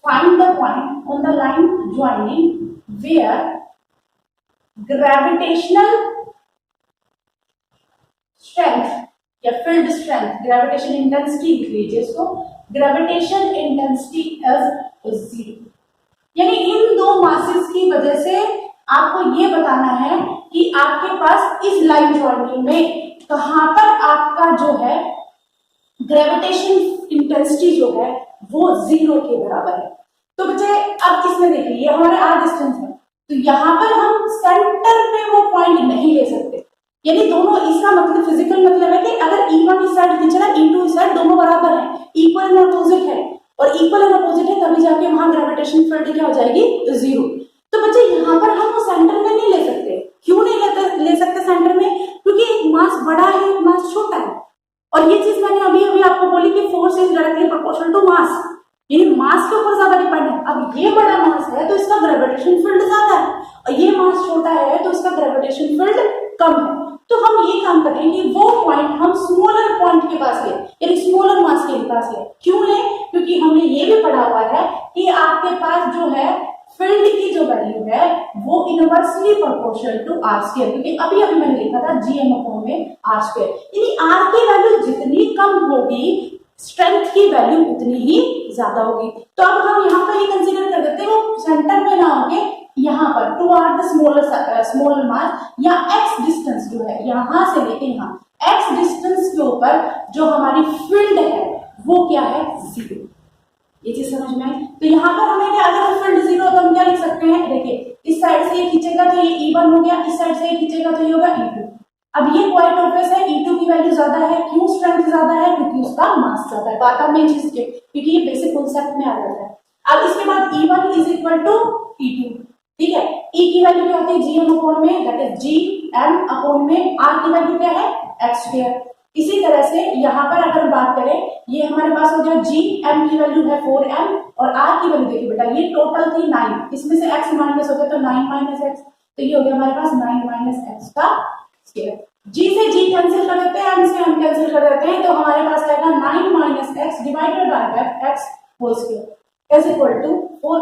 find the point on the line joining where gravitational strength या field strength, gravitation intensity increases, so gravitation intensity is 0। यानी इन दो masses की वजह से आपको ये बताना है कि आपके पास इस लाइन जॉइनिंग में कहां पर आपका जो है ग्रेविटेशन इंटेंसिटी जो है वो 0 के बराबर है। तो बच्चे अब इसमें देखिए ये हमारे आर डिस्टेंस है, तो यहाँ पर हम सेंटर पे वो पॉइंट नहीं ले सकते, यानी दोनों, इसका मतलब फिजिकल मतलब है कि अगर E1 इस साइड खींच रहा है, E2 इस साइड, दोनों बराबर है, इक्वल एंड अपोजिट है, और इक्वल एंड अपोजिट है तभी जाके वहां ग्रेविटेशन फील्ड क्या हो जाएगी? 0। तो बच्चे यहाँ पर हम वो सेंटर में नहीं ले सकते। क्यों नहीं ले सकते सेंटर में? क्योंकि एक मास बड़ा है, एक मास छोटा है, और ये चीज मैंने अभी आपको बोली कि force is directly proportional to mass, यानी मास के ऊपर ज्यादा डिपेंड है। अब ये बड़ा मास है तो इसका ग्रेविटेशन फील्ड ज्यादा है, और ये मास छोटा है तो इसका ग्रेविटेशन फील्ड कम है। तो हम ये काम करेंगे, वो पॉइंट हम स्मॉलर पॉइंट के पास ले, यानी स्मॉलर मास के पास ले। क्यों ले? क्योंकि हमने ये भी पढ़ा हुआ है कि आपके पास जो है फील्ड की जो वैल्यू है वो inversely proportional to R square, क्योंकि अभी मैंने लिखा था gm/में आर स्क्वायर, यानी आर की वैल्यू जितनी कम होगी स्ट्रेंथ की वैल्यू उतनी ही ज्यादा होगी। तो अब हम यहाँ पर ये कंसीडर कर देते हैं वो सेंटर में ना होके यहाँ पर टुवर्ड द स्मॉलर मास, या एक्स डिस्टेंस जो है यहाँ से लेके यहाँ एक्स डिस्टेंस के ऊपर जो हमारी फील्ड है वो क्या है? 0। ये चीज समझ में आई? तो यहाँ पर हमें क्या, अगर फील्ड 0 तो हम क्या लिख सकते हैं? देखिए इस साइड से ये खींचेगा तो ये E1 हो गया, इस साइड से ये खींचेगा तो ये होगा E2। अब ये क्वाइट ऑब्वियस है, E2 की वैल्यू ज्यादा है। क्यों स्ट्रेंथ ज्यादा है? क्योंकि उसका मास ज्यादा है। बात में चीज के, क्योंकि ये बेसिक कॉन्सेप्ट में आ जाता है। अब इसके बाद E1 is equal to E2, ठीक है। E की वैल्यू क्या होती है? gm/में, दैट इज gm/में। R की वैल्यू क्या है? x square. इसी तरह से यहाँ पर अगर बात करें, ये हमारे पास हो गया gm की वैल्यू है 4m, और r की वैल्यू देखिए बेटा, ये टोटल थी 9, इसमें से x माइनस हो गया तो 9 माइनस x, तो ये हो गया हमारे पास 9 माइनस x का स्क्वायर। g से g कैंसिल कर देते हैं, m से m कैंसिल कर देते हैं, तो हमारे पास आएगा 9 minus x divided by x whole square is equal to 4,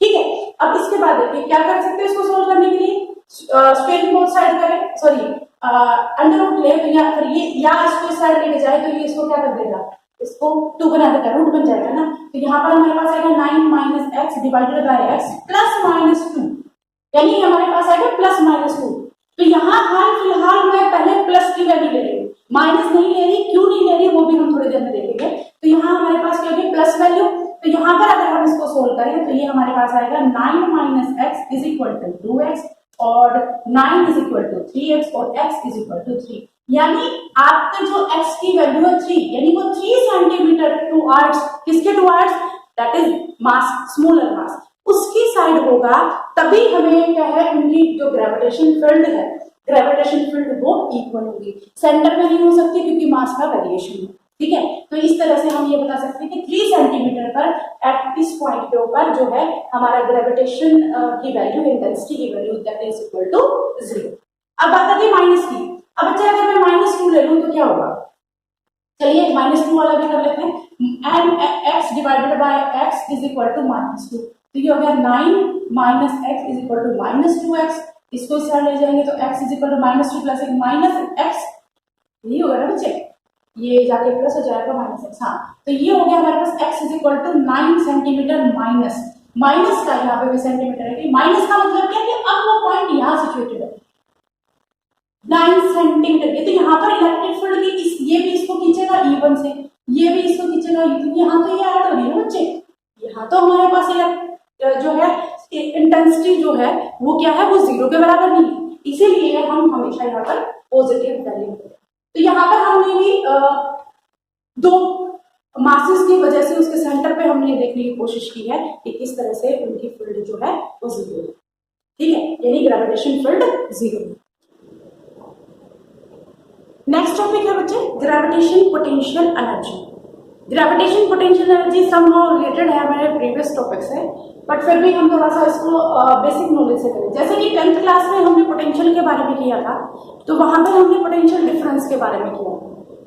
ठीक है। अब इसके बाद देखिए क्या कर सकते हैं इसको सोल्व करने के लिए, स्क्वायर बोथ साइड करें, सॉरी अंडर रूट ले, तो या फिर ये या इसको इस साइड लेके जाए तो ये इसको क्या कर देगा? इसको 2 बना देता है, रूट बन जाएगा ना। तो यहाँ पर हमारे पास आएगा 9 minus x divided by x plus minus 2, यानी हमारे पास आएगा प्लस माइनस 2। तो यहाँ हाल फिलहाल मैं पहले प्लस की वैल्यू ले रही हूँ, माइनस नहीं ले रही। क्यों नहीं ले रही वो भी हम थोड़ी देर में देखेंगे। तो यहाँ हमारे पास क्या होगी प्लस वैल्यू। तो यहाँ पर अगर हम इसको सोल्व करें तो ये हमारे पास आएगा 9 minus X is equal to 2x और 9 इज इक्वल टू 3x और x इज इक्वल टू 3। यानी आपका जो x की वैल्यू है 3, यानी वो 3 सेंटीमीटर टुवर्ड्स किसके towards, that is mass, smaller mass, उसकी साइड होगा। तभी हमें क्या है, उनकी जो ग्रेविटेशन फील्ड है, ग्रेविटेशन फील्ड वो इक्वल होगी। सेंटर में नहीं हो सकती क्योंकि मास का वेरिएशन है, ठीक है। तो इस तरह से हम ये बता सकते हैं कि 3 सेंटीमीटर पर एट इस पॉइंट के ऊपर जो है हमारा ग्रेविटेशन की वैल्यू, इंटेंसिटी की value that is equal to 0। अब बात आती है माइनस की। अब बच्चा अगर मैं -2 ले लूं तो क्या होगा, चलिए -2 वाला भी कर लेते हैं। And x divided by x is equal to -2, तो ये हो गया 9 minus X is equal to -2x। इसको इस साइड ले जाएंगे तो x is equal to -2 plus एक माइनस एक्स, यही होगा ना बच्चे, ये जाके प्लस हो जाएगा -x। हाँ, तो ये हो गया हमारे पास x is equal to 9 centimetre minus, minus का यहाँ पे भी सेंटीमीटर है। माइनस का मतलब क्या है कि अब वो पॉइंट यहाँ सिचुएटेड है 9 सेंटीमीटर के। तो यहाँ पर इलेक्ट्रिक फील्ड की ये भी इसको खींचेगा E1 से, ये भी इसको खींचेगा E2। यहाँ तो ये ऐड हो रही है बच्चे, यहाँ तो हमारे पास जो है इंटेंसिटी जो है वो क्या है, वो 0 के बराबर नहीं है, इसीलिए हम हमेशा यहाँ पर पॉजिटिव वैल्यू लेते हैं। तो यहाँ पर हमने भी दो मासेस की वजह से उसके सेंटर पे हमने देखने की कोशिश की है कि किस तरह से उनकी फील्ड जो है वो 0 है, ठीक है, यानी ग्रेविटेशन फील्ड 0 है। नेक्स्ट टॉपिक है बच्चे gravitation potential energy. Gravitation potential energy somehow related है हमारे प्रीवियस टॉपिक से, बट फिर भी हम थोड़ा सा इसको बेसिक नॉलेज से करें। जैसे कि 10th क्लास में हमने पोटेंशियल के बारे में किया था, तो वहां पर हमने पोटेंशियल डिफरेंस के बारे में किया,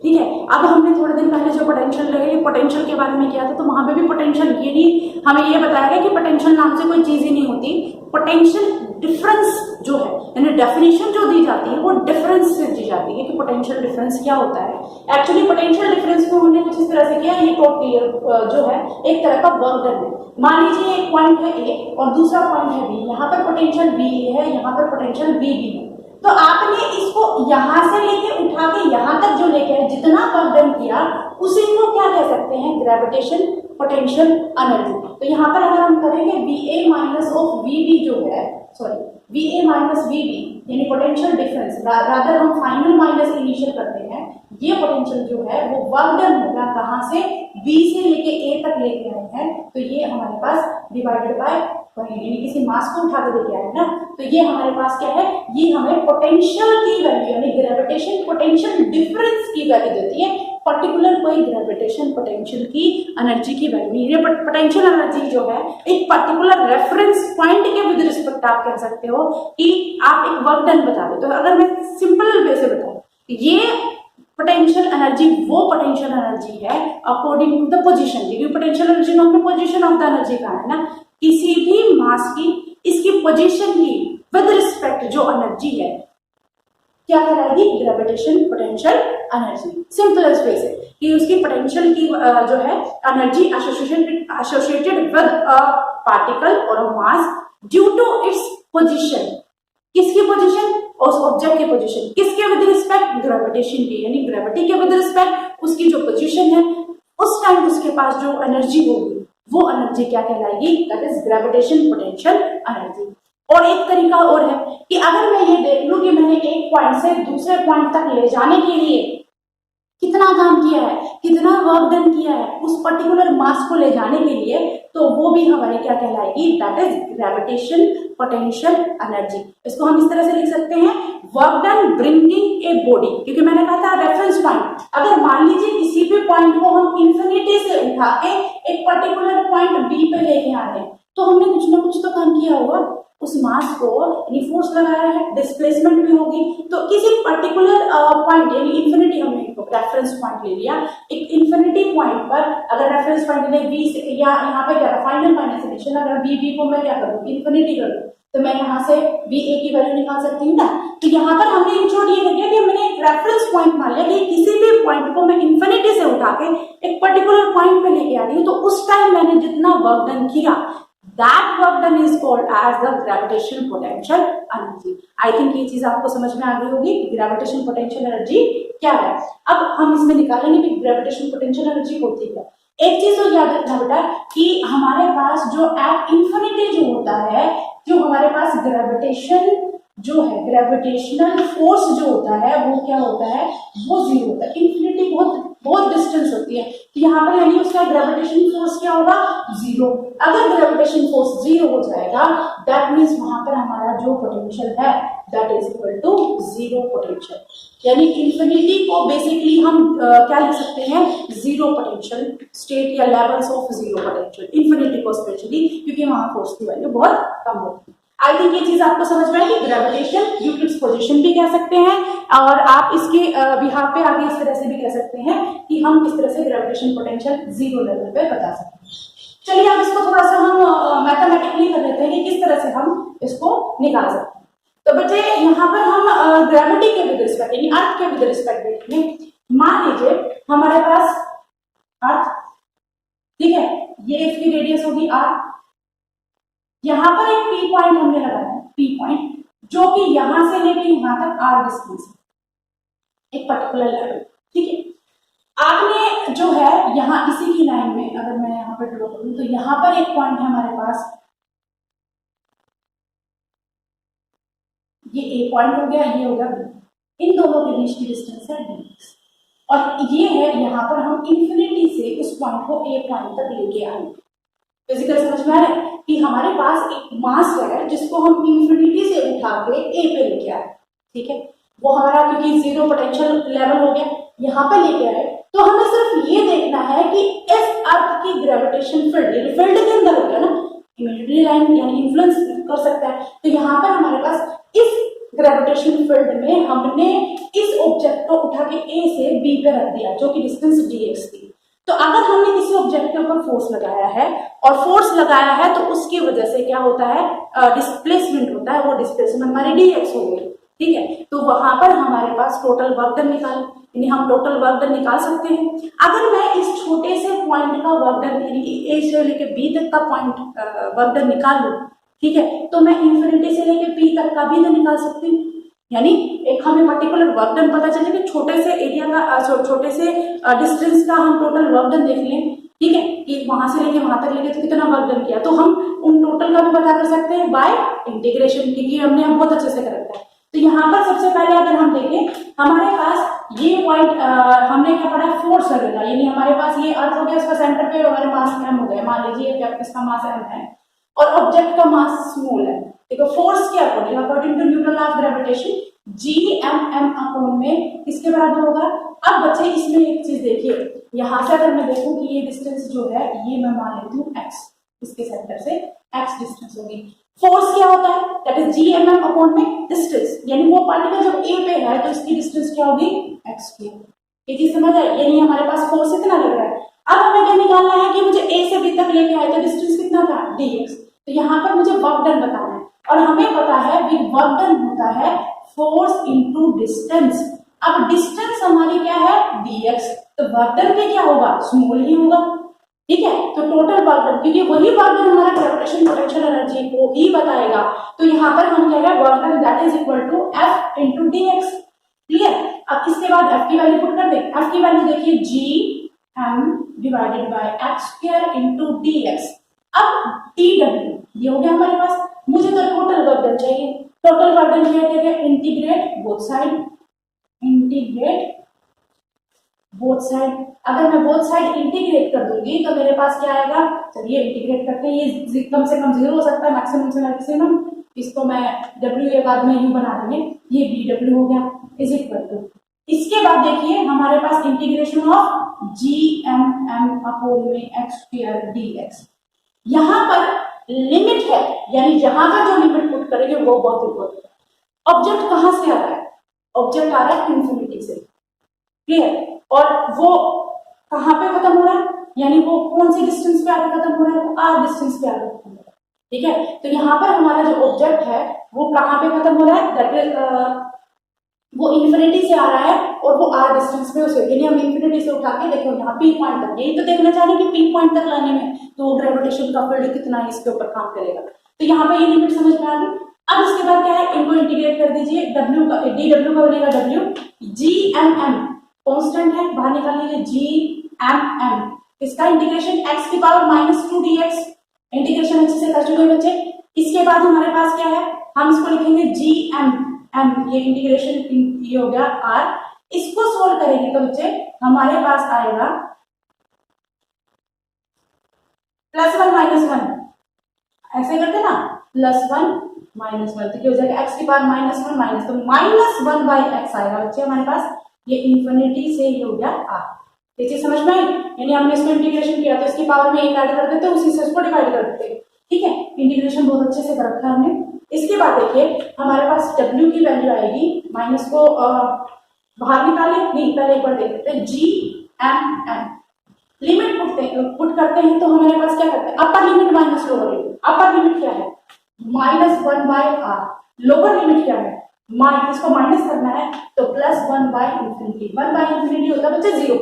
ठीक है। अब हमने थोड़े दिन पहले जो पोटेंशियल के बारे में किया था, तो वहां पे भी पोटेंशियल ये नहीं हमें ये बताया गया कि पोटेंशियल नाम से कोई चीज ही नहीं होती। पोटेंशियल डिफरेंस जो है, यानी डेफिनेशन जो दी जाती है वो डिफरेंस से दी जाती है कि पोटेंशियल डिफरेंस क्या होता है। एक्चुअली पोटेंशियल डिफरेंस को हमने कुछ इस तरह से किया, ये जो है एक तरह का वर्क डन है। मान लीजिए एक पॉइंट है ए और दूसरा पॉइंट है बी, यहाँ पर पोटेंशियल बी है, यहाँ पर पोटेंशियल बी भी है। तो आपने इसको यहां से लेके उठा के यहां तक जो लेके आए, जितना वर्क डन किया उसी को क्या कह सकते हैं, ग्रेविटेशन पोटेंशियल एनर्जी। तो यहाँ पर अगर हम करेंगे VA माइनस ऑफ VB जो है, सॉरी VA माइनस VB यानी पोटेंशियल डिफरेंस, रादर हम फाइनल माइनस इनिशियल करते हैं, ये पोटेंशियल जो है वो वर्क डन होगा कहाँ से, B से लेके A तक लेके आए हैं, तो ये हमारे पास डिवाइडेड बाय यानी किसी मास को उठा के लेके आए ना, तो ये हमारे पास क्या है, ये हमें पोटेंशियल की वैल्यू यानी ग्रेविटेशन पोटेंशियल डिफरेंस की वैल्यू देती है, पर्टिकुलर कोई ग्रेविटेशन पोटेंशियल की एनर्जी की वैल्यू। ये पोटेंशियल एनर्जी जो है एक पर्टिकुलर रेफरेंस पॉइंट के विद रिस्पेक्ट आप कह सकते हो कि आप एक वर्क डन बता रहे हो। तो अगर मैं सिंपल वे से बताऊं, ये पोटेंशियल एनर्जी वो पोटेंशियल एनर्जी है अकॉर्डिंग टू द पोजीशन, क्योंकि पोटेंशियल एनर्जी नाम में पोजीशन ऑफ द एनर्जी का है ना, किसी भी मास की इसकी पोजीशन की विद रिस्पेक्ट जो एनर्जी है क्या कहलाएगी, gravitation potential energy. Simple way से कि उसकी पोटेंशियल की जो है energy associated with a particle और a mass due to its position. किसकी पोजीशन, उस ऑब्जेक्ट की पोजीशन, किसके विद रिस्पेक्ट, ग्रेविटेशन की, यानी ग्रेविटी के विद रिस्पेक्ट उसकी जो पोजीशन है उस टाइम उसके पास जो एनर्जी होगी वो एनर्जी क्या कहलाएगी, that is gravitation potential energy. और एक तरीका और है कि अगर मैं ये देख लूं कि मैंने एक पॉइंट से दूसरे पॉइंट तक ले जाने के लिए कितना काम किया है, कितना वर्क डन किया है उस पर्टिकुलर मास को ले जाने के लिए, तो वो भी हमारी क्या कहलाएगी, that is gravitation potential energy. इसको हम इस तरह से लिख सकते हैं, work done bringing a body, क्योंकि मैंने कहा था रेफरेंस पॉइंट, अगर मान लीजिए किसी भी पॉइंट को हम इंफिनिटी से उठा के एक पर्टिकुलर पॉइंट बी पे लेके आ रहे हैं, तो हमने कुछ ना कुछ तो काम किया होगा, उस मास को यानी फोर्स लगाया है, डिस्प्लेसमेंट भी होगी। तो किसी पर्टिकुलर पॉइंट यानी इंफिनिटी, हमने रेफरेंस पॉइंट ले लिया, एक इंफिनिटी पॉइंट पर अगर रेफरेंस पॉइंट ले बी से, या यहाँ पे क्या फाइनल माइनस इनिशियल, अगर बी को मैं क्या करूँ, इंफिनिटी कर दूँ, तो मैं यहाँ से VA की वैल्यू निकाल सकती हूँ ना। तो यहाँ पर हमने इन शॉर्ट ये किया कि मैंने एक रेफरेंस पॉइंट मान लिया कि किसी भी पॉइंट को मैं इंफिनिटी से उठा के एक पर्टिकुलर पॉइंट पे लेके आ रही हूँ, तो उस टाइम मैंने जितना वर्क डन किया, that work done is called as the gravitational potential energy. I think ये चीज आपको समझ में आ गई होगी, ग्रेविटेशनल पोटेंशियल एनर्जी क्या है। अब हम इसमें निकालेंगे कि ग्रेविटेशनल पोटेंशियल एनर्जी होती है। एक चीज तो याद रखना बेटा कि हमारे पास जो एट इंफिनिटी जो होता है, जो हमारे पास ग्रेविटेशन जो है, ग्रेविटेशनल फोर्स जो होता है वो क्या होता है, वो जीरो होता है। इंफिनिटी बहुत बहुत डिस्टेंस होती है, तो यहाँ पर यानी उसका ग्रेविटेशन फोर्स क्या होगा, जीरो। अगर ग्रेविटेशन फोर्स जीरो हो जाएगा, दैट मीन्स वहां पर हमारा जो पोटेंशियल है that is equal to zero potential. यानी इंफिनिटी को बेसिकली हम क्या लिख सकते हैं, जीरो पोटेंशियल स्टेट या levels of zero potential, infinity को स्पेशली, क्योंकि वहां फोर्स की वैल्यू बहुत कम होती है। आई थिंक ये चीज आपको समझ में आएगी। ग्रेविटेशन यूक्लिड्स पोजीशन भी कह सकते हैं, और आप इसके बिहाफ पे आगे इस तरह से भी कह सकते हैं कि हम किस तरह से ग्रेविटेशन पोटेंशियल जीरो लेवल पे बता सकते हैं। चलिए अब इसको थोड़ा सा हम मैथमेटिकली कर लेते हैं कि किस तरह से हम इसको निकाल सकते हैं। तो बच्चे यहाँ पर हम ग्रेविटी के विद रिस्पेक्ट यानी अर्थ के विद रिस्पेक्ट देखेंगे। मान लीजिए हमारे पास अर्थ, ठीक है, ये इसकी रेडियस होगी r, यहां पर एक पी पॉइंट हमने लगाया है, पी पॉइंट, जो कि यहां से लेके यहां तक r डिस्टेंस है, एक पर्टिकुलर लेवल, ठीक है। आपने जो है यहां इसी की लाइन में अगर मैं यहां पर ड्रॉ करूं, तो यहां पर एक पॉइंट है हमारे पास, ये ए पॉइंट हो गया, ये हो गया बी, इन दोनों के बीच की डिस्टेंस है dx, और ये है यहाँ पर हम इंफिनिटी से उस पॉइंट को ए पॉइंट तक लेके आएंगे। फिजिकल समझ में आ रहा है कि हमारे पास एक मास है जिसको हम इंफिनिटी से उठा के ए पे लेके आए, ठीक है, वो हमारा क्योंकि जीरो पोटेंशियल लेवल हो गया, यहाँ पे लेके आए, तो हमें सिर्फ ये देखना है कि इस अर्थ की ग्रेविटेशन फील्ड, फील्ड के अंदर हो गया ना, इमेजिनरी लाइन यानी इन्फ्लुएंस कर सकता है, तो यहाँ पर हमारे पास इस ग्रेविटेशन फील्ड में हमने इस ऑब्जेक्ट को उठा के ए से बी पे रख दिया, जो कि डिस्टेंस dx थी। तो अगर हमने किसी ऑब्जेक्ट के ऊपर फोर्स लगाया है और फोर्स लगाया है, तो उसकी वजह से क्या होता है, डिस्प्लेसमेंट होता है, वो डिस्प्लेसमेंट हमारी dx हो गई, ठीक है। तो वहां पर हमारे पास टोटल वर्क डन यानी हम टोटल वर्क डन निकाल सकते हैं। अगर मैं इस छोटे से पॉइंट का वर्क डन यानी ए से लेके बी तक का पॉइंट वर्क डन निकाल लूं, ठीक है, तो मैं इंफिनिटी से लेके पी तक का भी तो निकाल सकती हूँ। यानी एक हमें पर्टिकुलर वर्क डन पता चले कि छोटे से एरिया का छोटे से डिस्टेंस का हम टोटल वर्क डन देख लें, ठीक है, कि वहां से लेके वहां तक लेके तो कितना वर्क डन किया, तो हम उन टोटल का भी पता कर सकते हैं बाय इंटीग्रेशन, क्योंकि हमने हम बहुत अच्छे से कर रखा है। तो यहाँ पर सबसे पहले अगर हम देखें, हमारे पास ये पॉइंट हमने क्या पढ़ा, फोर्स लगेगा, यानी हमारे पास ये अर्थ हो गया, उसका सेंटर पे हमारे मास m हो गया, मान लीजिए इसका मास m है और ऑब्जेक्ट का मास स्मॉल है, देखो फोर्स के according to Newton law of gravitation Gmm upon में किसके बराबर होगा। अब बच्चे इसमें एक चीज देखिए, यहां से अगर मैं देखूं कि ये डिस्टेंस जो है ये मैं मान लेती हूँ x, इसके सेंटर से x डिस्टेंस होगी। फोर्स क्या होता है, दैट इज Gmm अपॉन में डिस्टेंस, यानी वो पार्टिकल जब a पे है तो इसकी डिस्टेंस क्या होगी, x की। ये चीज समझ आए, यानी हमारे पास फोर्स इतना लग रहा है। अब हमें क्या निकालना है कि मुझे a से b तक लेके आए तो डिस्टेंस कितना था, dx। तो यहाँ पर मुझे वर्क डन बताना है, और हमें पता है वर्क डन होता है फोर्स इनटू डिस्टेंस। अब डिस्टेंस हमारी क्या है, dx, तो वर्क डन भी क्या होगा, स्मॉल ही होगा, ठीक है। तो टोटल वर्क डन, क्योंकि वही वर्क डन हमारा ग्रेविटेशन पोटेंशियल एनर्जी को ही बताएगा, तो यहाँ पर हम कह रहे हैं work done that is equal to f into dx, clear. अब इसके बाद f की वैल्यू पुट कर दें, f की वैल्यू देखिए Gm divided by x square into dx। अब tw ये हो गया हमारे पास, मुझे तो टोटल वर्क डन चाहिए। टोटल वर्क डन क्या कहते हैं, integrate both side, integrate both side. अगर मैं बोथ साइड इंटीग्रेट कर दूंगी तो मेरे पास क्या आएगा, चलिए इंटीग्रेट करते हैं, ये कम से कम 0 हो सकता है, मैक्सिमम से मैक्सिमम, इसको मैं w एक बाद में यूं बना देंगे, ये bw हो गया इज इक्वल टू, इसके बाद देखिए हमारे पास इंटीग्रेशन ऑफ Gmm अपॉन में x स्क्वायर dx। यहाँ पर लिमिट है, यानी जहां का जो लिमिट पुट करेंगे वो बहुत इंपॉर्टेंट है। ऑब्जेक्ट कहां से आ रहा है, ऑब्जेक्ट आ रहा है इंफिनिटी से, क्लियर, और वो कहां पे खत्म हो रहा है, यानी वो कौन सी डिस्टेंस पे आके खत्म हो रहा है, वो r डिस्टेंस पे आके खत्म हो रहा है, ठीक है। तो यहाँ पर हमारा जो ऑब्जेक्ट है वो कहां पे खत्म हो रहा है, दैट इज वो इन्फिनिटी से आ रहा है और वो आर डिस्टेंस पे उसे, यानी हम इन्फिनिटी से उठा के देखो यहाँ पी पॉइंट तक, यही तो देखना चाह रहे हैं कि पी पॉइंट तक लाने में तो ग्रेविटेशन का फील्ड कितना इसके ऊपर काम करेगा। तो यहाँ पे ये लिमिट समझ में आ गई। अब इसके बाद क्या है, इनको इंटीग्रेट कर दीजिए, डब्ल्यू का डी डब्ल्यू का बनेगा W, G M M constant है, बाहर निकाल लीजिए जी एम एम, इसका इंटीग्रेशन एक्स की पावर -2 dx, इंटीग्रेशन अच्छे से कर चुके बच्चे। इसके बाद हमारे पास क्या है, हम इसको लिखेंगे जी एम एम, ये इंटीग्रेशन ये हो गया आर। इसको सोल्व करेंगे तो बच्चे हमारे पास आएगा +1 -1, ऐसे करते ना, +1 -1, तो क्या हो जाएगा एक्स की पावर -1 माइनस, तो -1/x आएगा बच्चे हमारे पास, ये इंफिनिटी से ही हो गया आर। ये चीज समझ में आई, यानी हमने इसको इंटीग्रेशन किया तो इसकी पावर में 1 ऐड कर देते, उसी से इसको डिवाइड कर देते, ठीक है। इंटीग्रेशन बहुत अच्छे से कर रखा है हमने। इसके बाद देखिए हमारे पास W की वैल्यू आएगी, माइनस को बाहर निकाले, नहीं पहले एक बार देख लेते हैं, G M M limit put करते हैं तो हमारे पास क्या करते हैं, upper limit minus lower limit. Upper limit क्या है -1/r, लोअर लिमिट क्या है, इसको माइनस करना है तो +1/∞, 1/∞ होता है बच्चे 0,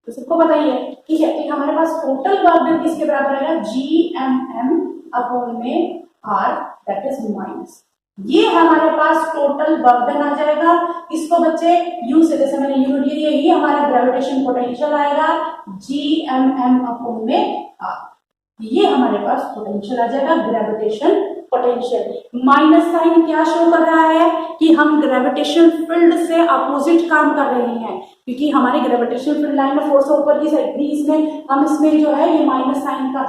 तो सबको बताइए, ठीक है। तो हमारे पास टोटल वर्क डन किसके बराबर आएगा, जी एम एम अपॉन में आर, दैट इज माइनस, ये हमारे पास टोटल वर्क डन आ जाएगा। इसको बच्चे यू से, जैसे मैंने यूनिट लिया, ये हमारा ग्रेविटेशन पोटेंशियल आएगा, जी एम एम अपॉन में आर, ये हमारे पास पोटेंशियल आ जाएगा, ग्रेविटेशन पोटेंशियल। माइनस साइन क्या शो कर रहा है कि हम ग्रेविटेशन फील्ड से अपोजिट काम कर रहे हैं, क्योंकि हमारे ग्रेविटेशन फील्ड लाइन में फोर्स ऊपर की साइड भी, इसमें हम इसमें जो है ये माइनस साइन का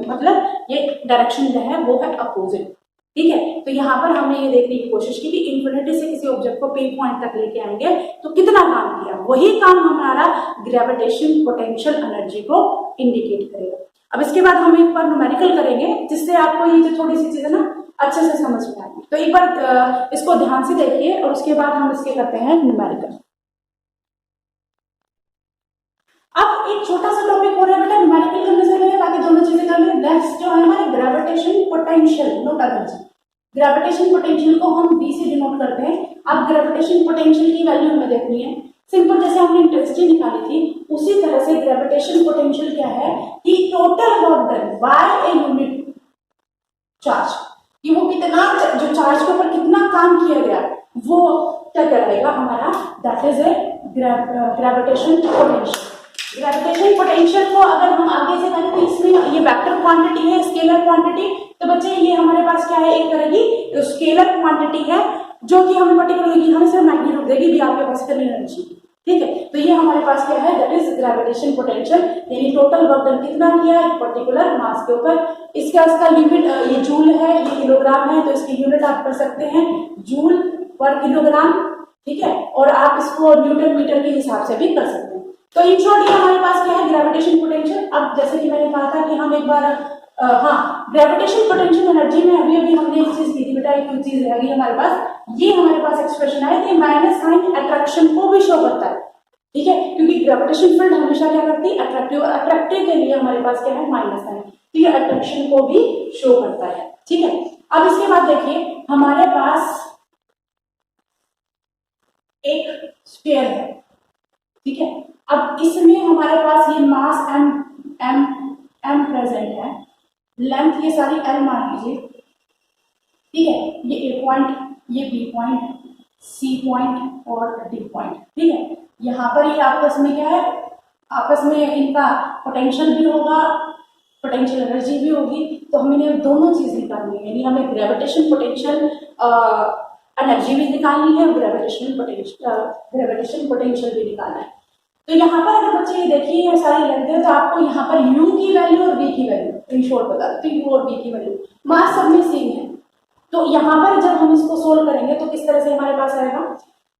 मतलब ये डायरेक्शन जो है वो है अपोजिट, ठीक है। तो यहाँ पर हमने ये देखने की कोशिश की कि इन्फिनिटी से किसी ऑब्जेक्ट को पी पॉइंट तक लेके आएंगे तो कितना काम किया, वही काम हमारा ग्रेविटेशन पोटेंशियल एनर्जी को इंडिकेट करेगा। अब इसके बाद हम एक बार न्यूमेरिकल करेंगे जिससे आपको ये जो थोड़ी सी चीजें ना अच्छे से समझ में आएगी। तो एक बार इसको ध्यान से देखिए और उसके बाद हम इसके करते हैं न्यूमेरिकल। अब एक छोटा सा टॉपिक हो रहा है बेटा न्यूमेरिकल करने से पहले, बाकी दोनों चीजें कर लें। नेक्स्ट जो है हमारे ग्रेविटेशन पोटेंशियल, नोट कर लीजिए। ग्रेविटेशन पोटेंशियल को हम V से डिनोट करते हैं। अब ग्रेविटेशन पोटेंशियल की वैल्यू हमें देखनी है, सिंपल जैसे हमने इंटेंसिटी निकाली थी उसी तरह से ग्रेविटेशन पोटेंशियल क्या है कि total work done by a unit charge, कि वो कितना, जो चार्ज के ऊपर कितना काम किया गया वो क्या कहलाएगा हमारा, that is a gravitation potential. Gravitation potential को अगर हम आगे से करें तो इसमें ये वेक्टर क्वांटिटी है, स्केलर क्वांटिटी, तो बच्चे ये हमारे पास क्या है, एक तरह की स्केलर क्वांटिटी है जो कि हमें पर्टिकुलरली हमें सिर्फ मैग्नीट्यूड देगी भी आपके पास इतनी एनर्जी, ठीक है। तो ये हमारे पास क्या है, दैट इज ग्रेविटेशन पोटेंशियल, यानी टोटल वर्क डन कितना किया है पर्टिकुलर मास के ऊपर। इसका यूनिट ये जूल है, ये किलोग्राम है, तो इसकी यूनिट आप कर सकते हैं जूल पर किलोग्राम, ठीक है, और आप इसको न्यूटन मीटर के हिसाब से भी कर सकते हैं। तो इन शॉर्ट ये हमारे पास क्या है ग्रेविटेशन पोटेंशियल। अब जैसे कि मैंने कहा था कि हम एक बार ग्रेविटेशन पोटेंशियल एनर्जी में अभी हमने एक चीज की थी बेटा, एक चीज रह गई हमारे पास, ये हमारे पास एक्सप्रेशन है कि माइनस साइन अट्रैक्शन को भी शो करता है, ठीक है, क्योंकि ग्रेविटेशन फील्ड हमेशा क्या करती है, अट्रैक्टिव, और अट्रैक्टिव के लिए हमारे पास क्या है माइनस साइन, तो ये अट्रैक्शन को भी शो करता है, ठीक है। अब इसके बाद देखिए हमारे पास एक स्फीयर है, ठीक है। अब इसमें हमारे पास ये मास m प्रेजेंट है, लेंथ ये सारी l मान लीजिए, ठीक है, ये A पॉइंट, ये B पॉइंट, C पॉइंट और D पॉइंट, ठीक है। यहाँ पर ये आपस में क्या है, आपस में इनका पोटेंशियल भी होगा, पोटेंशियल एनर्जी भी होगी, तो हमें ये दोनों चीज निकालनी है, यानी हमें ग्रेविटेशन पोटेंशियल एनर्जी भी निकालनी है, ग्रेविटेशन पोटेंशियल भी निकालना है। तो यहाँ पर अगर बच्चे ये देखिए ये सारी लेंथ है, तो आपको यहाँ पर u की वैल्यू और v की वैल्यू इन शॉर्ट बता देते हैं, u और v की वैल्यू, मास सब में सेम है। तो यहाँ पर जब हम इसको सोल्व करेंगे तो किस तरह से हमारे पास आएगा,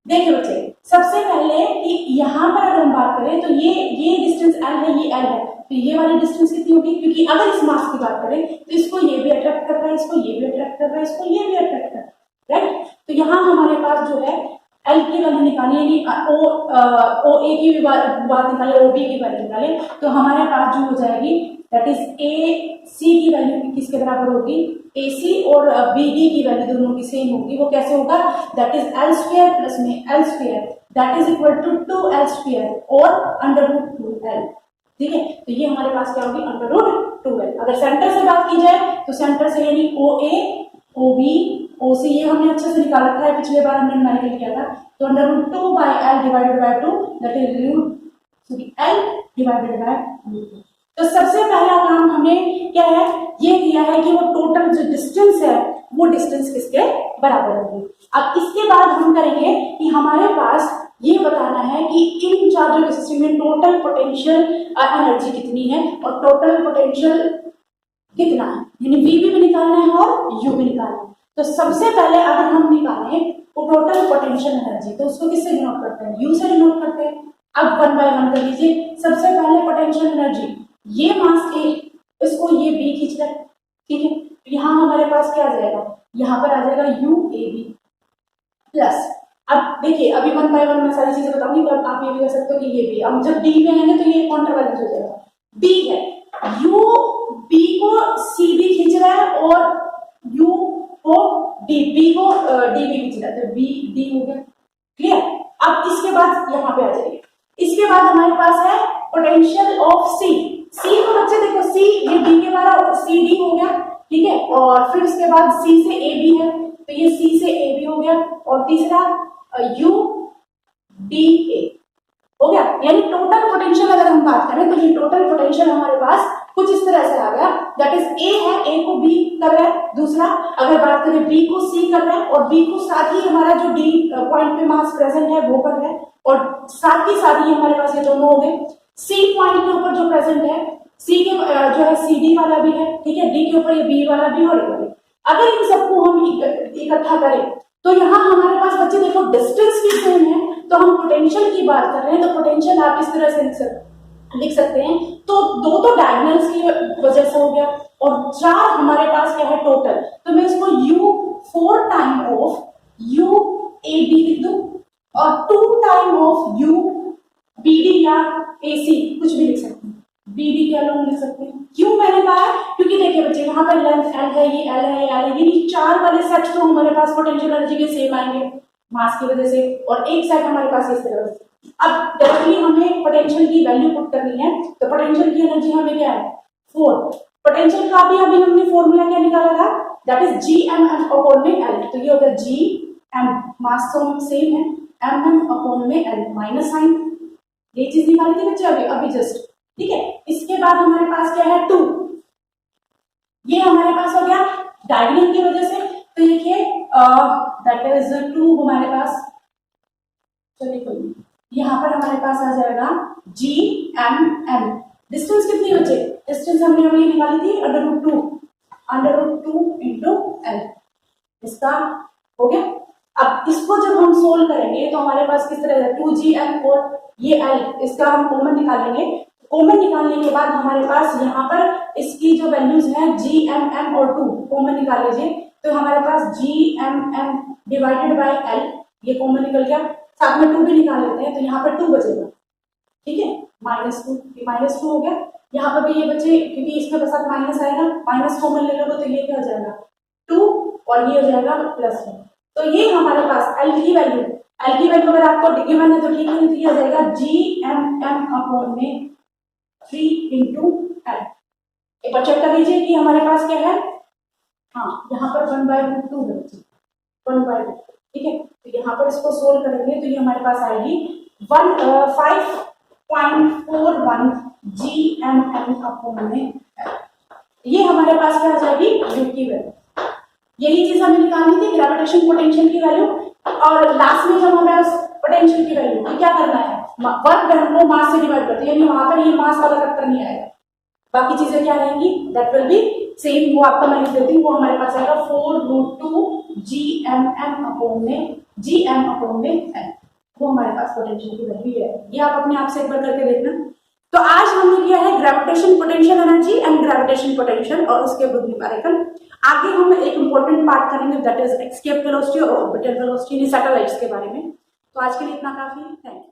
देखिए बच्चे सबसे पहले कि यहाँ पर अगर हम बात करें तो ये डिस्टेंस l है, ये l है, तो ये वाली डिस्टेंस कितनी होगी, क्योंकि अगर इस मास की बात करें तो इसको ये भी अट्रैक्ट कर रहा है, इसको ये भी अट्रैक्ट कर रहा है, इसको ये भी अट्रैक्ट कर रहा है, राइट। तो यहाँ हमारे पास जो है एल की वैल्यू निकाली, यानी ओ ए की भी बात निकाले, ओ बी की वैल्यू निकाले, तो हमारे पास जो हो जाएगी दैट इज ए सी की वैल्यू किसके बराबर होगी, ए सी और बी डी की वैल्यू दोनों की सेम होगी। वो कैसे होगा, that is L square plus में L square that is equal to 2 L square और अंडर रूट 2 एल। ठीक है, तो ये हमारे पास क्या होगी, अंडर रूट 2 एल। अगर सेंटर से बात की जाए तो सेंटर से यानी ओ ए, ओ बी, ओ सी, ये हमने अच्छे से निकाल रखा है, पिछले बार हमने न्यूमेरिकल किया था। तो under root 2 by L divided by 2 that is L divided by root 2। तो सबसे पहला काम हमें क्या है, ये किया है कि वो टोटल जो डिस्टेंस है वो डिस्टेंस किसके बराबर होगी। अब इसके बाद हम करेंगे कि हमारे पास ये बताना है कि इन चार्जों के सिस्टम में टोटल पोटेंशियल एनर्जी कितनी है और टोटल पोटेंशियल कितना है, यानी वी भी निकालना है और यू भी निकालना है। तो सबसे पहले अगर हम निकालें वो टोटल पोटेंशियल एनर्जी, तो उसको किससे डिनोट करते हैं, यू से डिनोट करते हैं। अब 1 बाय 1 कर लीजिए। सबसे पहले पोटेंशियल एनर्जी, ये मास ए, इसको ये बी खींच रहा है, ठीक है, यहाँ हमारे पास क्या आ जाएगा, यहाँ पर आ जाएगा यू ए बी प्लस, अब देखिए अभी 1 बाय 1 मैं सारी चीजें बताऊंगी, तो आप ये भी कर सकते हो कि ये बी, अब जब डी में है तो ये काउंटर बैलेंस हो जाएगा। बी है, यू बी को सी बी खींच रहा है और यू को डी बी को डी बी खींच रहा है, तो बी डी हो गया, क्लियर। अब इसके बाद यहाँ पे आ जाइए, इसके बाद हमारे पास है पोटेंशियल ऑफ सी। सी को बच्चे देखो, सी ये डी के बाद सी डी हो गया, ठीक है, और फिर उसके बाद सी से ए बी है, तो ये सी से ए बी हो गया, और तीसरा यू डी ए हो गया। यानी टोटल पोटेंशियल अगर हम बात करें तो ये टोटल पोटेंशियल हमारे पास कुछ इस तरह से आ गया, दैट इज ए है, ए को बी कर रहा है, दूसरा अगर बात करें बी को सी कर रहा है, और बी को साथ ही हमारा जो डी पॉइंट पे मास प्रेजेंट है वो कर रहा है, और साथ ही हमारे पास ये दोनों हो गए। सी पॉइंट के ऊपर जो प्रेजेंट है, सी के जो है सी डी वाला भी है, ठीक है, डी के ऊपर ये बी वाला भी और ये वाला। अगर इन सबको हम इकट्ठा करें तो यहाँ हमारे पास बच्चे देखो डिस्टेंस भी सेम है, तो हम पोटेंशियल की बात कर रहे हैं, तो पोटेंशियल आप इस तरह से लिख सकते हैं। तो दो तो डायगोनल्स की वजह से हो गया, और 4 हमारे पास क्या है टोटल, तो मैं इसको u4 time of u A B लिख दूं और 2 time of u B D या ए सी कुछ भी लिख सकते हैं, बी डी क्या लोग लिख सकते हैं। क्यों मैंने कहा, क्योंकि देखिए बच्चे यहाँ पर लेंथ एल है, ये एल है, ये एल है, ये 4 वाले सेट तो हमारे पास पोटेंशियल एनर्जी के सेम आएंगे मास की वजह से, और एक सेट हमारे पास इस तरह से। अब डायरेक्टली हमें पोटेंशियल की वैल्यू पुट करनी है, तो पोटेंशियल की एनर्जी हमें क्या है 4। पोटेंशियल का भी अभी हमने फॉर्मूला क्या निकाला था, that is G M M upon में एल, तो ये होता है जी एम, मास तो सेम है, एम एम अपॉन में एल माइनस साइन, ये चीज निकाली थी बच्चे अभी जस्ट, ठीक है। इसके बाद हमारे पास क्या है 2, ये हमारे पास हो गया डायगोनल की वजह से, तो देखिए दैट इज 2 हमारे पास, चलिए कोई यहाँ पर हमारे पास आ जाएगा जी एम एम। डिस्टेंस कितनी बचे, डिस्टेंस हमने अभी निकाली थी अंडर रूट 2 इंटू एल, इसका हो गया। अब इसको जब हम सोल्व करेंगे तो हमारे पास किस तरह है 2gm और ये एल, इसका हम कॉमन निकालेंगे। कॉमन निकालने के बाद हमारे पास यहाँ पर इसकी जो वैल्यूज हैं gmm और 2 कॉमन निकाल लीजिए, तो हमारे पास gmm डिवाइडेड बाय एल, ये कॉमन निकल गया, साथ में 2 भी निकाल लेते हैं, तो यहाँ पर 2 बचेगा, ठीक है, -2, ये -2 हो गया। यहाँ पर भी ये बचे, क्योंकि इसमें साथ माइनस आएगा, माइनस कॉमन ले लो तो ये क्या हो जाएगा 2 और ये हो जाएगा +1। तो ये हमारे पास एल की वैल्यू अगर आपको गिवन है तो ठीक है, नहीं तो ये हो जाएगा gmm अपॉन में 3 इंटू एल। एक बार चेक कर लीजिए कि हमारे पास क्या है, हाँ यहाँ पर 1/2 है, 1/2, ठीक है। तो यहाँ पर इसको सोल्व करेंगे तो ये हमारे पास आएगी 5.41 gmm अपॉन में, ये हमारे पास क्या आ जाएगी यू की वैल्यू। यही चीज हमें निकालनी थी, ग्रेविटेशन पोटेंशियल की वैल्यू, और लास्ट में जब हमें पोटेंशियल की वैल्यू तो क्या करना है, वर्क डन को मास से डिवाइड करते हैं, यानी वहां पर ये मास वाला फैक्टर नहीं आएगा, बाकी चीजें क्या रहेंगी दैट विल बी सेम। वो आपका मैं लिख देती हूँ, वो हमारे पास आएगा 4√2 gmm अपॉन में एल, वो हमारे पास पोटेंशियल की वैल्यू है। ये आप अपने आप से एक बार करके देखना। तो आज हमने किया है gravitation potential energy and gravitation potential और उसके ग्रुप न्यूमेरिकल। आगे हम एक इंपॉर्टेंट पार्ट करेंगे दैट इज एस्केप वेलोसिटी और ऑर्बिटल वेलोसिटी, सैटेलाइट्स के बारे में। तो आज के लिए इतना काफी है। Thank you.